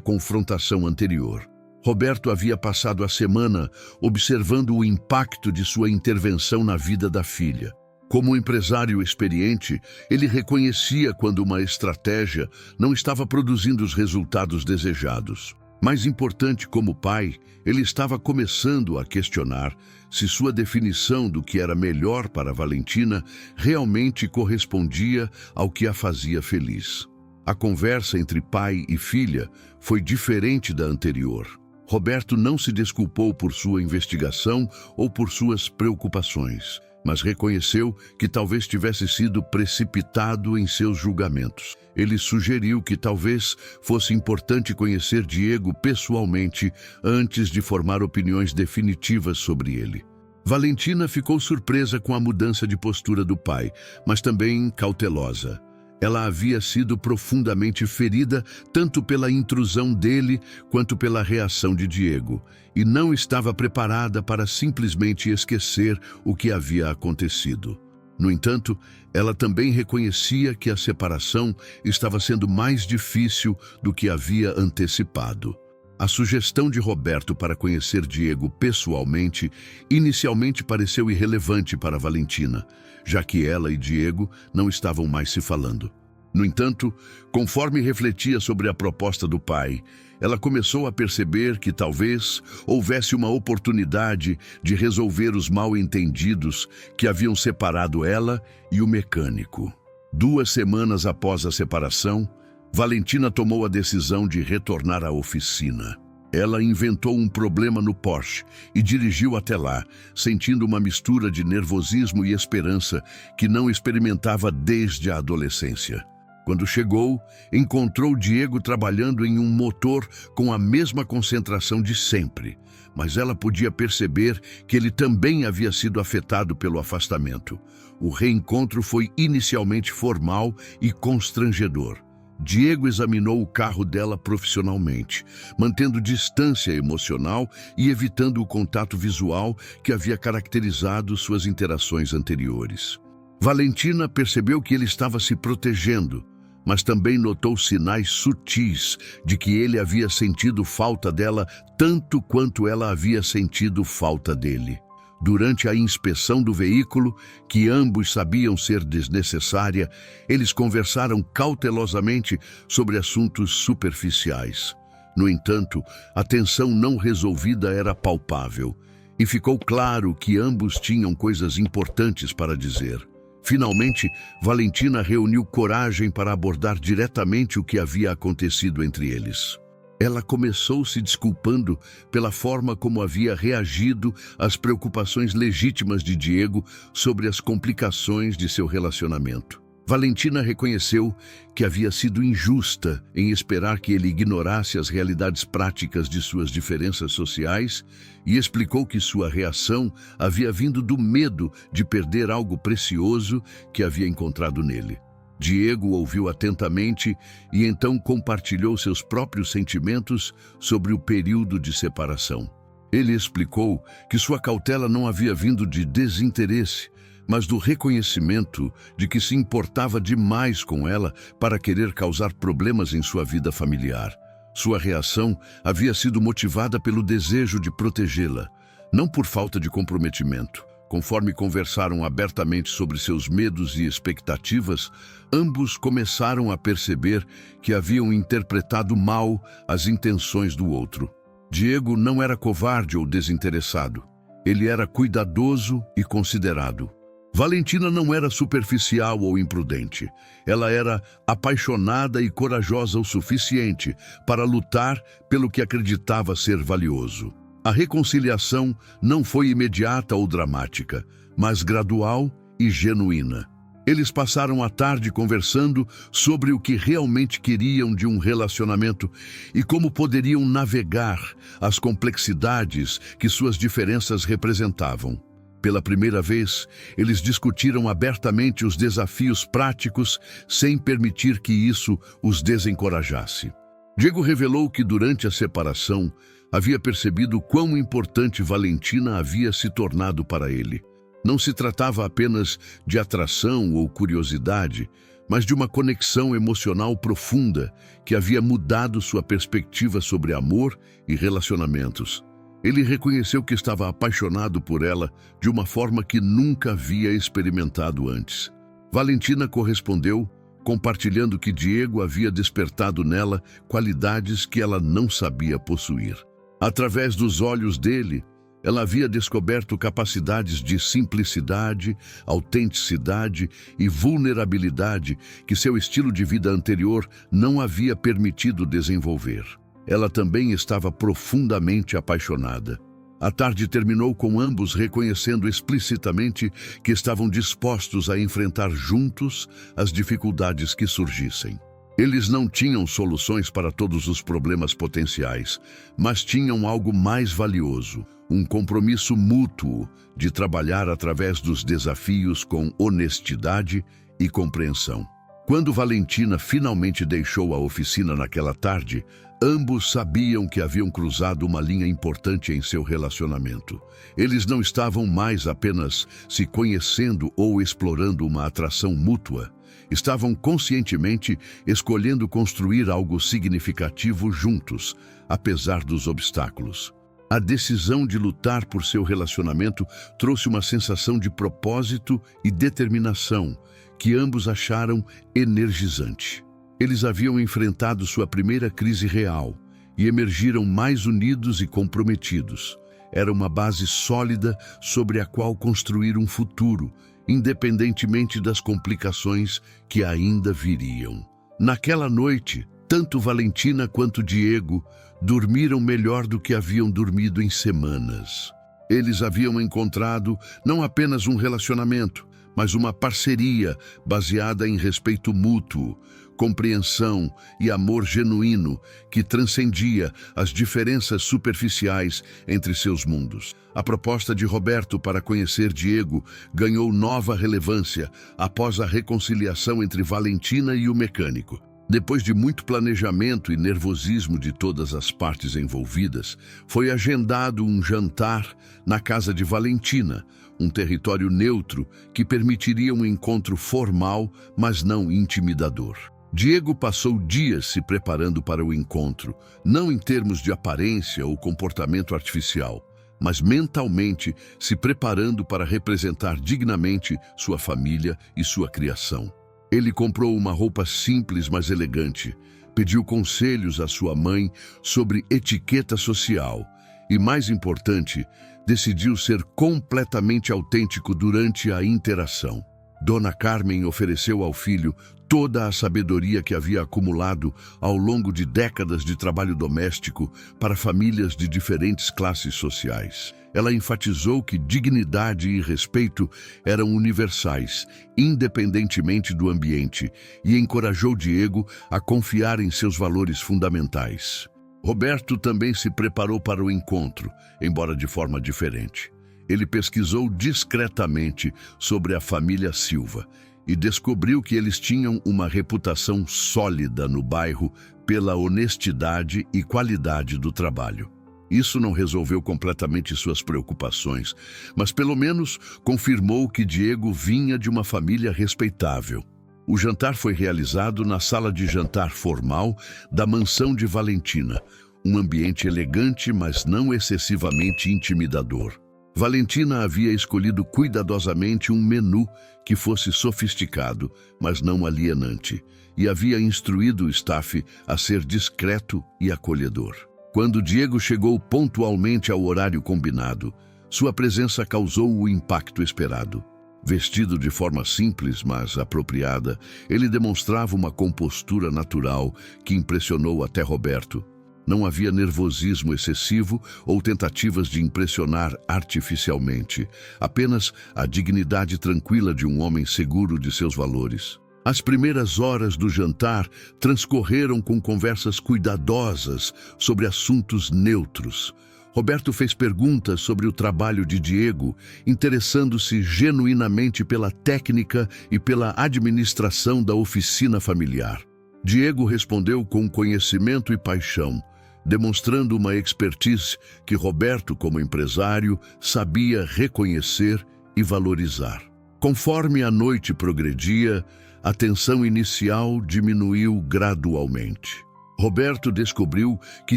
confrontação anterior. Roberto havia passado a semana observando o impacto de sua intervenção na vida da filha. Como empresário experiente, ele reconhecia quando uma estratégia não estava produzindo os resultados desejados. Mais importante, como pai, ele estava começando a questionar se sua definição do que era melhor para Valentina realmente correspondia ao que a fazia feliz. A conversa entre pai e filha foi diferente da anterior. Roberto não se desculpou por sua investigação ou por suas preocupações, mas reconheceu que talvez tivesse sido precipitado em seus julgamentos. Ele sugeriu que talvez fosse importante conhecer Diego pessoalmente antes de formar opiniões definitivas sobre ele. Valentina ficou surpresa com a mudança de postura do pai, mas também cautelosa. Ela havia sido profundamente ferida tanto pela intrusão dele quanto pela reação de Diego, e não estava preparada para simplesmente esquecer o que havia acontecido. No entanto, ela também reconhecia que a separação estava sendo mais difícil do que havia antecipado. A sugestão de Roberto para conhecer Diego pessoalmente inicialmente pareceu irrelevante para Valentina, já que ela e Diego não estavam mais se falando. No entanto, conforme refletia sobre a proposta do pai, ela começou a perceber que talvez houvesse uma oportunidade de resolver os mal-entendidos que haviam separado ela e o mecânico. 2 semanas após a separação, Valentina tomou a decisão de retornar à oficina. Ela inventou um problema no Porsche e dirigiu até lá, sentindo uma mistura de nervosismo e esperança que não experimentava desde a adolescência. Quando chegou, encontrou Diego trabalhando em um motor com a mesma concentração de sempre, mas ela podia perceber que ele também havia sido afetado pelo afastamento. O reencontro foi inicialmente formal e constrangedor. Diego examinou o carro dela profissionalmente, mantendo distância emocional e evitando o contato visual que havia caracterizado suas interações anteriores. Valentina percebeu que ele estava se protegendo, mas também notou sinais sutis de que ele havia sentido falta dela tanto quanto ela havia sentido falta dele. Durante a inspeção do veículo, que ambos sabiam ser desnecessária, eles conversaram cautelosamente sobre assuntos superficiais. No entanto, a tensão não resolvida era palpável, e ficou claro que ambos tinham coisas importantes para dizer. Finalmente, Valentina reuniu coragem para abordar diretamente o que havia acontecido entre eles. Ela começou se desculpando pela forma como havia reagido às preocupações legítimas de Diego sobre as complicações de seu relacionamento. Valentina reconheceu que havia sido injusta em esperar que ele ignorasse as realidades práticas de suas diferenças sociais e explicou que sua reação havia vindo do medo de perder algo precioso que havia encontrado nele. Diego ouviu atentamente e então compartilhou seus próprios sentimentos sobre o período de separação. Ele explicou que sua cautela não havia vindo de desinteresse, mas do reconhecimento de que se importava demais com ela para querer causar problemas em sua vida familiar. Sua reação havia sido motivada pelo desejo de protegê-la, não por falta de comprometimento. Conforme conversaram abertamente sobre seus medos e expectativas, ambos começaram a perceber que haviam interpretado mal as intenções do outro. Diego não era covarde ou desinteressado. Ele era cuidadoso e considerado. Valentina não era superficial ou imprudente. Ela era apaixonada e corajosa o suficiente para lutar pelo que acreditava ser valioso. A reconciliação não foi imediata ou dramática, mas gradual e genuína. Eles passaram a tarde conversando sobre o que realmente queriam de um relacionamento e como poderiam navegar as complexidades que suas diferenças representavam. Pela primeira vez, eles discutiram abertamente os desafios práticos sem permitir que isso os desencorajasse. Diego revelou que durante a separação havia percebido quão importante Valentina havia se tornado para ele. Não se tratava apenas de atração ou curiosidade, mas de uma conexão emocional profunda que havia mudado sua perspectiva sobre amor e relacionamentos. Ele reconheceu que estava apaixonado por ela de uma forma que nunca havia experimentado antes. Valentina correspondeu, compartilhando que Diego havia despertado nela qualidades que ela não sabia possuir. Através dos olhos dele, ela havia descoberto capacidades de simplicidade, autenticidade e vulnerabilidade que seu estilo de vida anterior não havia permitido desenvolver. Ela também estava profundamente apaixonada. A tarde terminou com ambos reconhecendo explicitamente que estavam dispostos a enfrentar juntos as dificuldades que surgissem. Eles não tinham soluções para todos os problemas potenciais, mas tinham algo mais valioso, um compromisso mútuo de trabalhar através dos desafios com honestidade e compreensão. Quando Valentina finalmente deixou a oficina naquela tarde, ambos sabiam que haviam cruzado uma linha importante em seu relacionamento. Eles não estavam mais apenas se conhecendo ou explorando uma atração mútua. Estavam conscientemente escolhendo construir algo significativo juntos, apesar dos obstáculos. A decisão de lutar por seu relacionamento trouxe uma sensação de propósito e determinação que ambos acharam energizante. Eles haviam enfrentado sua primeira crise real e emergiram mais unidos e comprometidos. Era uma base sólida sobre a qual construir um futuro, independentemente das complicações que ainda viriam. Naquela noite, tanto Valentina quanto Diego dormiram melhor do que haviam dormido em semanas. Eles haviam encontrado não apenas um relacionamento, mas uma parceria baseada em respeito mútuo, compreensão e amor genuíno que transcendia as diferenças superficiais entre seus mundos. A proposta de Roberto para conhecer Diego ganhou nova relevância após a reconciliação entre Valentina e o mecânico. Depois de muito planejamento e nervosismo de todas as partes envolvidas, foi agendado um jantar na casa de Valentina, um território neutro que permitiria um encontro formal, mas não intimidador. Diego passou dias se preparando para o encontro, não em termos de aparência ou comportamento artificial, mas mentalmente se preparando para representar dignamente sua família e sua criação. Ele comprou uma roupa simples, mas elegante, pediu conselhos à sua mãe sobre etiqueta social e, mais importante, decidiu ser completamente autêntico durante a interação. Dona Carmen ofereceu ao filho toda a sabedoria que havia acumulado ao longo de décadas de trabalho doméstico para famílias de diferentes classes sociais. Ela enfatizou que dignidade e respeito eram universais, independentemente do ambiente, e encorajou Diego a confiar em seus valores fundamentais. Roberto também se preparou para o encontro, embora de forma diferente. Ele pesquisou discretamente sobre a família Silva e descobriu que eles tinham uma reputação sólida no bairro pela honestidade e qualidade do trabalho. Isso não resolveu completamente suas preocupações, mas pelo menos confirmou que Diego vinha de uma família respeitável. O jantar foi realizado na sala de jantar formal da mansão de Valentina, um ambiente elegante, mas não excessivamente intimidador. Valentina havia escolhido cuidadosamente um menu que fosse sofisticado, mas não alienante, e havia instruído o staff a ser discreto e acolhedor. Quando Diego chegou pontualmente ao horário combinado, sua presença causou o impacto esperado. Vestido de forma simples, mas apropriada, ele demonstrava uma compostura natural que impressionou até Roberto. Não havia nervosismo excessivo ou tentativas de impressionar artificialmente, apenas a dignidade tranquila de um homem seguro de seus valores. As primeiras horas do jantar transcorreram com conversas cuidadosas sobre assuntos neutros. Roberto fez perguntas sobre o trabalho de Diego, interessando-se genuinamente pela técnica e pela administração da oficina familiar. Diego respondeu com conhecimento e paixão, demonstrando uma expertise que Roberto, como empresário, sabia reconhecer e valorizar. Conforme a noite progredia, a tensão inicial diminuiu gradualmente. Roberto descobriu que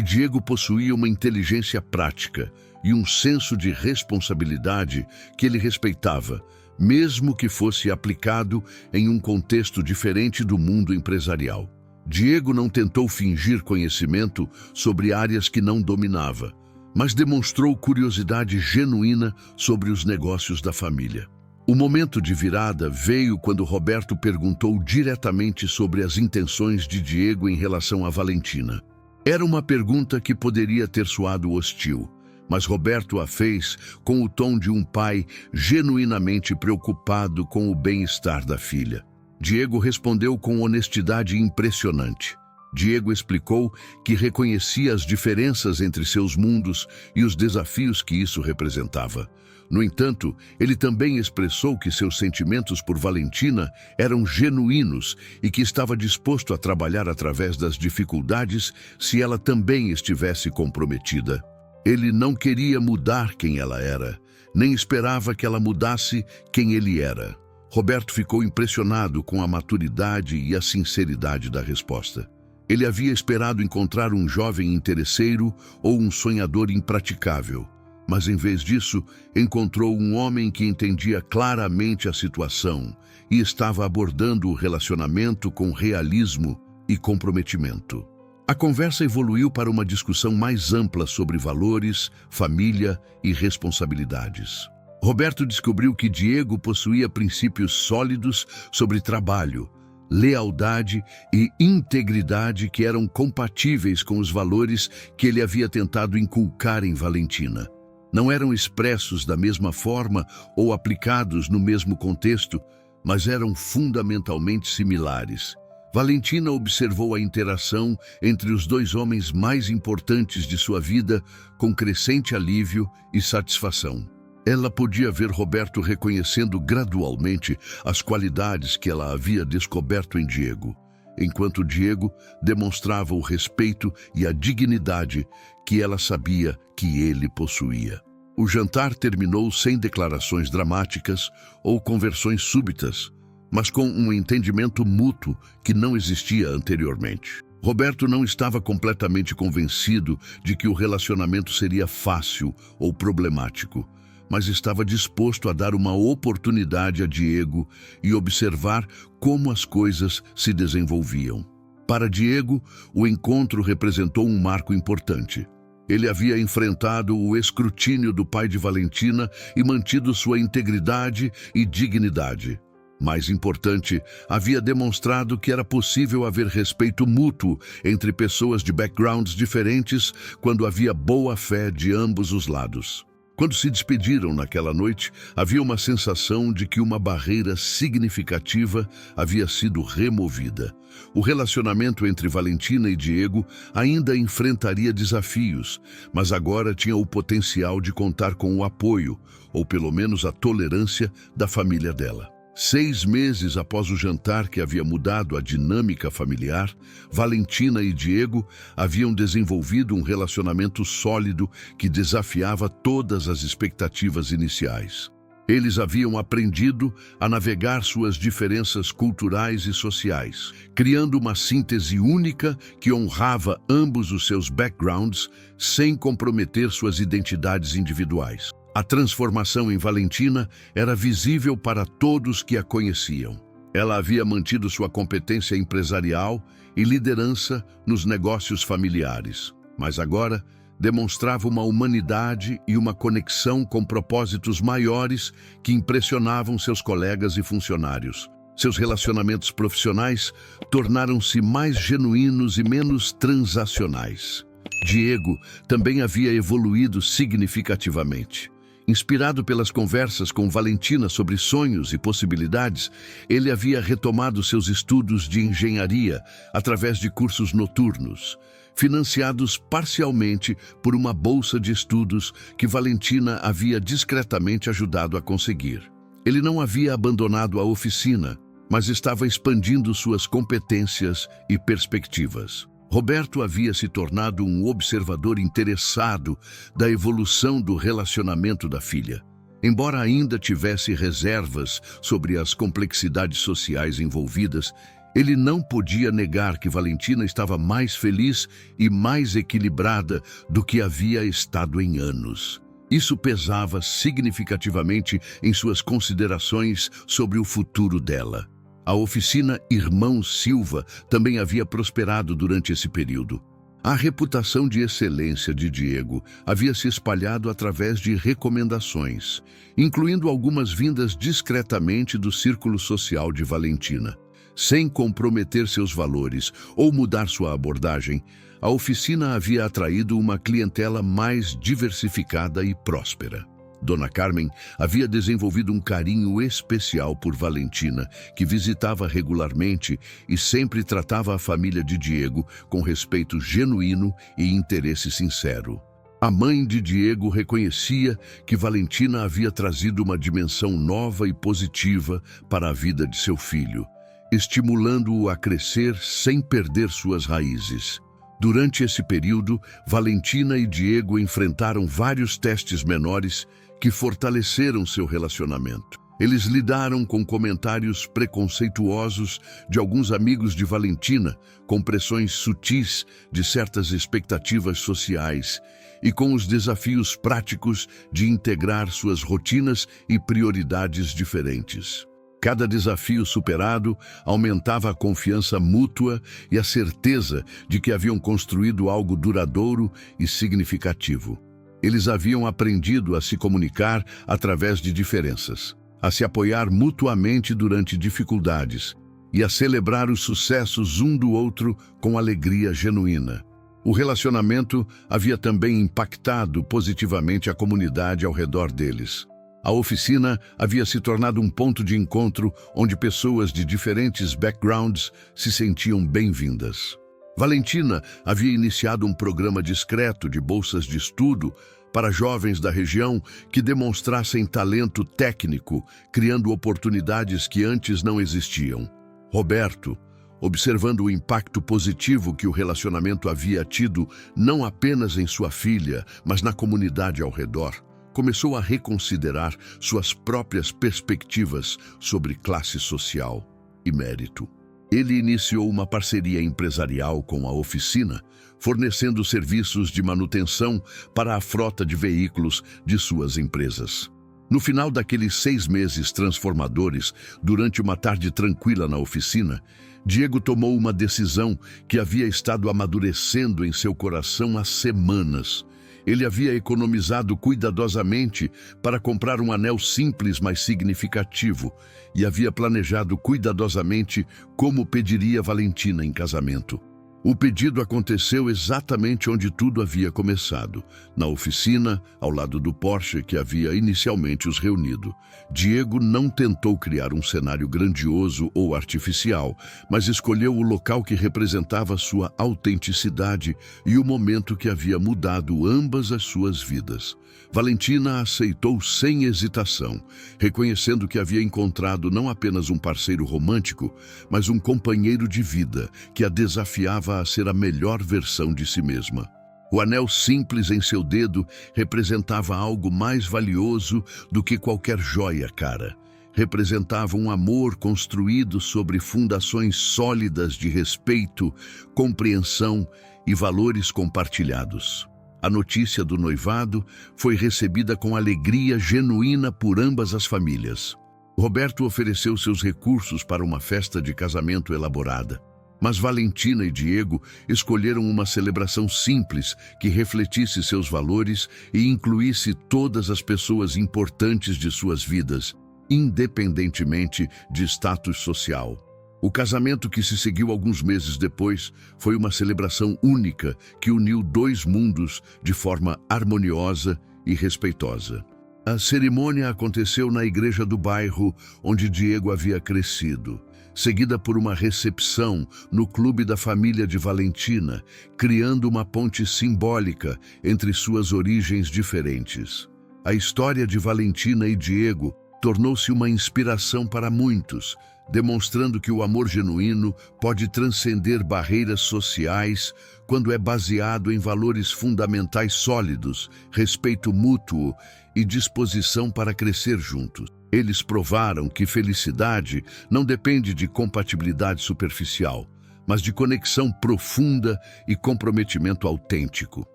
Diego possuía uma inteligência prática e um senso de responsabilidade que ele respeitava, mesmo que fosse aplicado em um contexto diferente do mundo empresarial. Diego não tentou fingir conhecimento sobre áreas que não dominava, mas demonstrou curiosidade genuína sobre os negócios da família. O momento de virada veio quando Roberto perguntou diretamente sobre as intenções de Diego em relação a Valentina. Era uma pergunta que poderia ter soado hostil, mas Roberto a fez com o tom de um pai genuinamente preocupado com o bem-estar da filha. Diego respondeu com honestidade impressionante. Diego explicou que reconhecia as diferenças entre seus mundos e os desafios que isso representava. No entanto, ele também expressou que seus sentimentos por Valentina eram genuínos e que estava disposto a trabalhar através das dificuldades se ela também estivesse comprometida. Ele não queria mudar quem ela era, nem esperava que ela mudasse quem ele era. Roberto ficou impressionado com a maturidade e a sinceridade da resposta. Ele havia esperado encontrar um jovem interesseiro ou um sonhador impraticável, mas em vez disso, encontrou um homem que entendia claramente a situação e estava abordando o relacionamento com realismo e comprometimento. A conversa evoluiu para uma discussão mais ampla sobre valores, família e responsabilidades. Roberto descobriu que Diego possuía princípios sólidos sobre trabalho, lealdade e integridade que eram compatíveis com os valores que ele havia tentado inculcar em Valentina. Não eram expressos da mesma forma ou aplicados no mesmo contexto, mas eram fundamentalmente similares. Valentina observou a interação entre os dois homens mais importantes de sua vida com crescente alívio e satisfação. Ela podia ver Roberto reconhecendo gradualmente as qualidades que ela havia descoberto em Diego, enquanto Diego demonstrava o respeito e a dignidade que ela sabia que ele possuía. O jantar terminou sem declarações dramáticas ou conversões súbitas, mas com um entendimento mútuo que não existia anteriormente. Roberto não estava completamente convencido de que o relacionamento seria fácil ou problemático, mas estava disposto a dar uma oportunidade a Diego e observar como as coisas se desenvolviam. Para Diego, o encontro representou um marco importante. Ele havia enfrentado o escrutínio do pai de Valentina e mantido sua integridade e dignidade. Mais importante, havia demonstrado que era possível haver respeito mútuo entre pessoas de backgrounds diferentes quando havia boa fé de ambos os lados. Quando se despediram naquela noite, havia uma sensação de que uma barreira significativa havia sido removida. O relacionamento entre Valentina e Diego ainda enfrentaria desafios, mas agora tinha o potencial de contar com o apoio, ou pelo menos a tolerância, da família dela. 6 meses após o jantar que havia mudado a dinâmica familiar, Valentina e Diego haviam desenvolvido um relacionamento sólido que desafiava todas as expectativas iniciais. Eles haviam aprendido a navegar suas diferenças culturais e sociais, criando uma síntese única que honrava ambos os seus backgrounds sem comprometer suas identidades individuais. A transformação em Valentina era visível para todos que a conheciam. Ela havia mantido sua competência empresarial e liderança nos negócios familiares, mas agora demonstrava uma humanidade e uma conexão com propósitos maiores que impressionavam seus colegas e funcionários. Seus relacionamentos profissionais tornaram-se mais genuínos e menos transacionais. Diego também havia evoluído significativamente. Inspirado pelas conversas com Valentina sobre sonhos e possibilidades, ele havia retomado seus estudos de engenharia através de cursos noturnos. financiados parcialmente por uma bolsa de estudos que Valentina havia discretamente ajudado a conseguir. Ele não havia abandonado a oficina, mas estava expandindo suas competências e perspectivas. Roberto havia se tornado um observador interessado da evolução do relacionamento da filha. Embora ainda tivesse reservas sobre as complexidades sociais envolvidas, ele não podia negar que Valentina estava mais feliz e mais equilibrada do que havia estado em anos. Isso pesava significativamente em suas considerações sobre o futuro dela. A oficina Irmão Silva também havia prosperado durante esse período. A reputação de excelência de Diego havia se espalhado através de recomendações, incluindo algumas vindas discretamente do círculo social de Valentina. Sem comprometer seus valores ou mudar sua abordagem, a oficina havia atraído uma clientela mais diversificada e próspera. Dona Carmen havia desenvolvido um carinho especial por Valentina, que visitava regularmente e sempre tratava a família de Diego com respeito genuíno e interesse sincero. A mãe de Diego reconhecia que Valentina havia trazido uma dimensão nova e positiva para a vida de seu filho, estimulando-o a crescer sem perder suas raízes. Durante esse período, Valentina e Diego enfrentaram vários testes menores que fortaleceram seu relacionamento. Eles lidaram com comentários preconceituosos de alguns amigos de Valentina, com pressões sutis de certas expectativas sociais e com os desafios práticos de integrar suas rotinas e prioridades diferentes. Cada desafio superado aumentava a confiança mútua e a certeza de que haviam construído algo duradouro e significativo. Eles haviam aprendido a se comunicar através de diferenças, a se apoiar mutuamente durante dificuldades e a celebrar os sucessos um do outro com alegria genuína. O relacionamento havia também impactado positivamente a comunidade ao redor deles. A oficina havia se tornado um ponto de encontro onde pessoas de diferentes backgrounds se sentiam bem-vindas. Valentina havia iniciado um programa discreto de bolsas de estudo para jovens da região que demonstrassem talento técnico, criando oportunidades que antes não existiam. Roberto, observando o impacto positivo que o relacionamento havia tido não apenas em sua filha, mas na comunidade ao redor, começou a reconsiderar suas próprias perspectivas sobre classe social e mérito. Ele iniciou uma parceria empresarial com a oficina, fornecendo serviços de manutenção para a frota de veículos de suas empresas. No final daqueles 6 meses transformadores, durante uma tarde tranquila na oficina, Diego tomou uma decisão que havia estado amadurecendo em seu coração há semanas. Ele havia economizado cuidadosamente para comprar um anel simples, mas significativo, e havia planejado cuidadosamente como pediria Valentina em casamento. O pedido aconteceu exatamente onde tudo havia começado, na oficina, ao lado do Porsche que havia inicialmente os reunido. Diego não tentou criar um cenário grandioso ou artificial, mas escolheu o local que representava sua autenticidade e o momento que havia mudado ambas as suas vidas. Valentina aceitou sem hesitação, reconhecendo que havia encontrado não apenas um parceiro romântico, mas um companheiro de vida que a desafiava a ser a melhor versão de si mesma. O anel simples em seu dedo representava algo mais valioso do que qualquer joia cara. Representava um amor construído sobre fundações sólidas de respeito, compreensão e valores compartilhados. A notícia do noivado foi recebida com alegria genuína por ambas as famílias. Roberto ofereceu seus recursos para uma festa de casamento elaborada, mas Valentina e Diego escolheram uma celebração simples que refletisse seus valores e incluísse todas as pessoas importantes de suas vidas, independentemente de status social. O casamento que se seguiu alguns meses depois foi uma celebração única que uniu 2 mundos de forma harmoniosa e respeitosa. A cerimônia aconteceu na igreja do bairro onde Diego havia crescido, seguida por uma recepção no clube da família de Valentina, criando uma ponte simbólica entre suas origens diferentes. A história de Valentina e Diego tornou-se uma inspiração para muitos, demonstrando que o amor genuíno pode transcender barreiras sociais quando é baseado em valores fundamentais sólidos, respeito mútuo e disposição para crescer juntos. Eles provaram que felicidade não depende de compatibilidade superficial, mas de conexão profunda e comprometimento autêntico.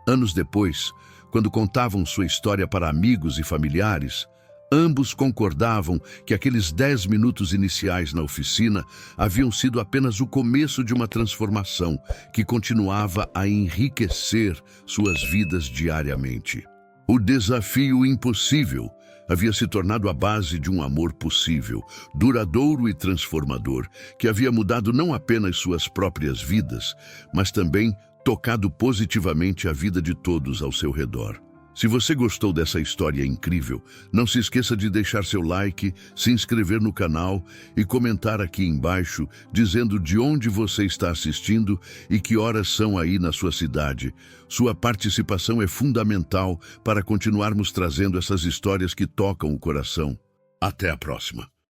Anos depois, quando contavam sua história para amigos e familiares, ambos concordavam que aqueles 10 minutos iniciais na oficina haviam sido apenas o começo de uma transformação que continuava a enriquecer suas vidas diariamente. O desafio impossível havia se tornado a base de um amor possível, duradouro e transformador, que havia mudado não apenas suas próprias vidas, mas também tocado positivamente a vida de todos ao seu redor. Se você gostou dessa história incrível, não se esqueça de deixar seu like, se inscrever no canal e comentar aqui embaixo dizendo de onde você está assistindo e que horas são aí na sua cidade. Sua participação é fundamental para continuarmos trazendo essas histórias que tocam o coração. Até a próxima!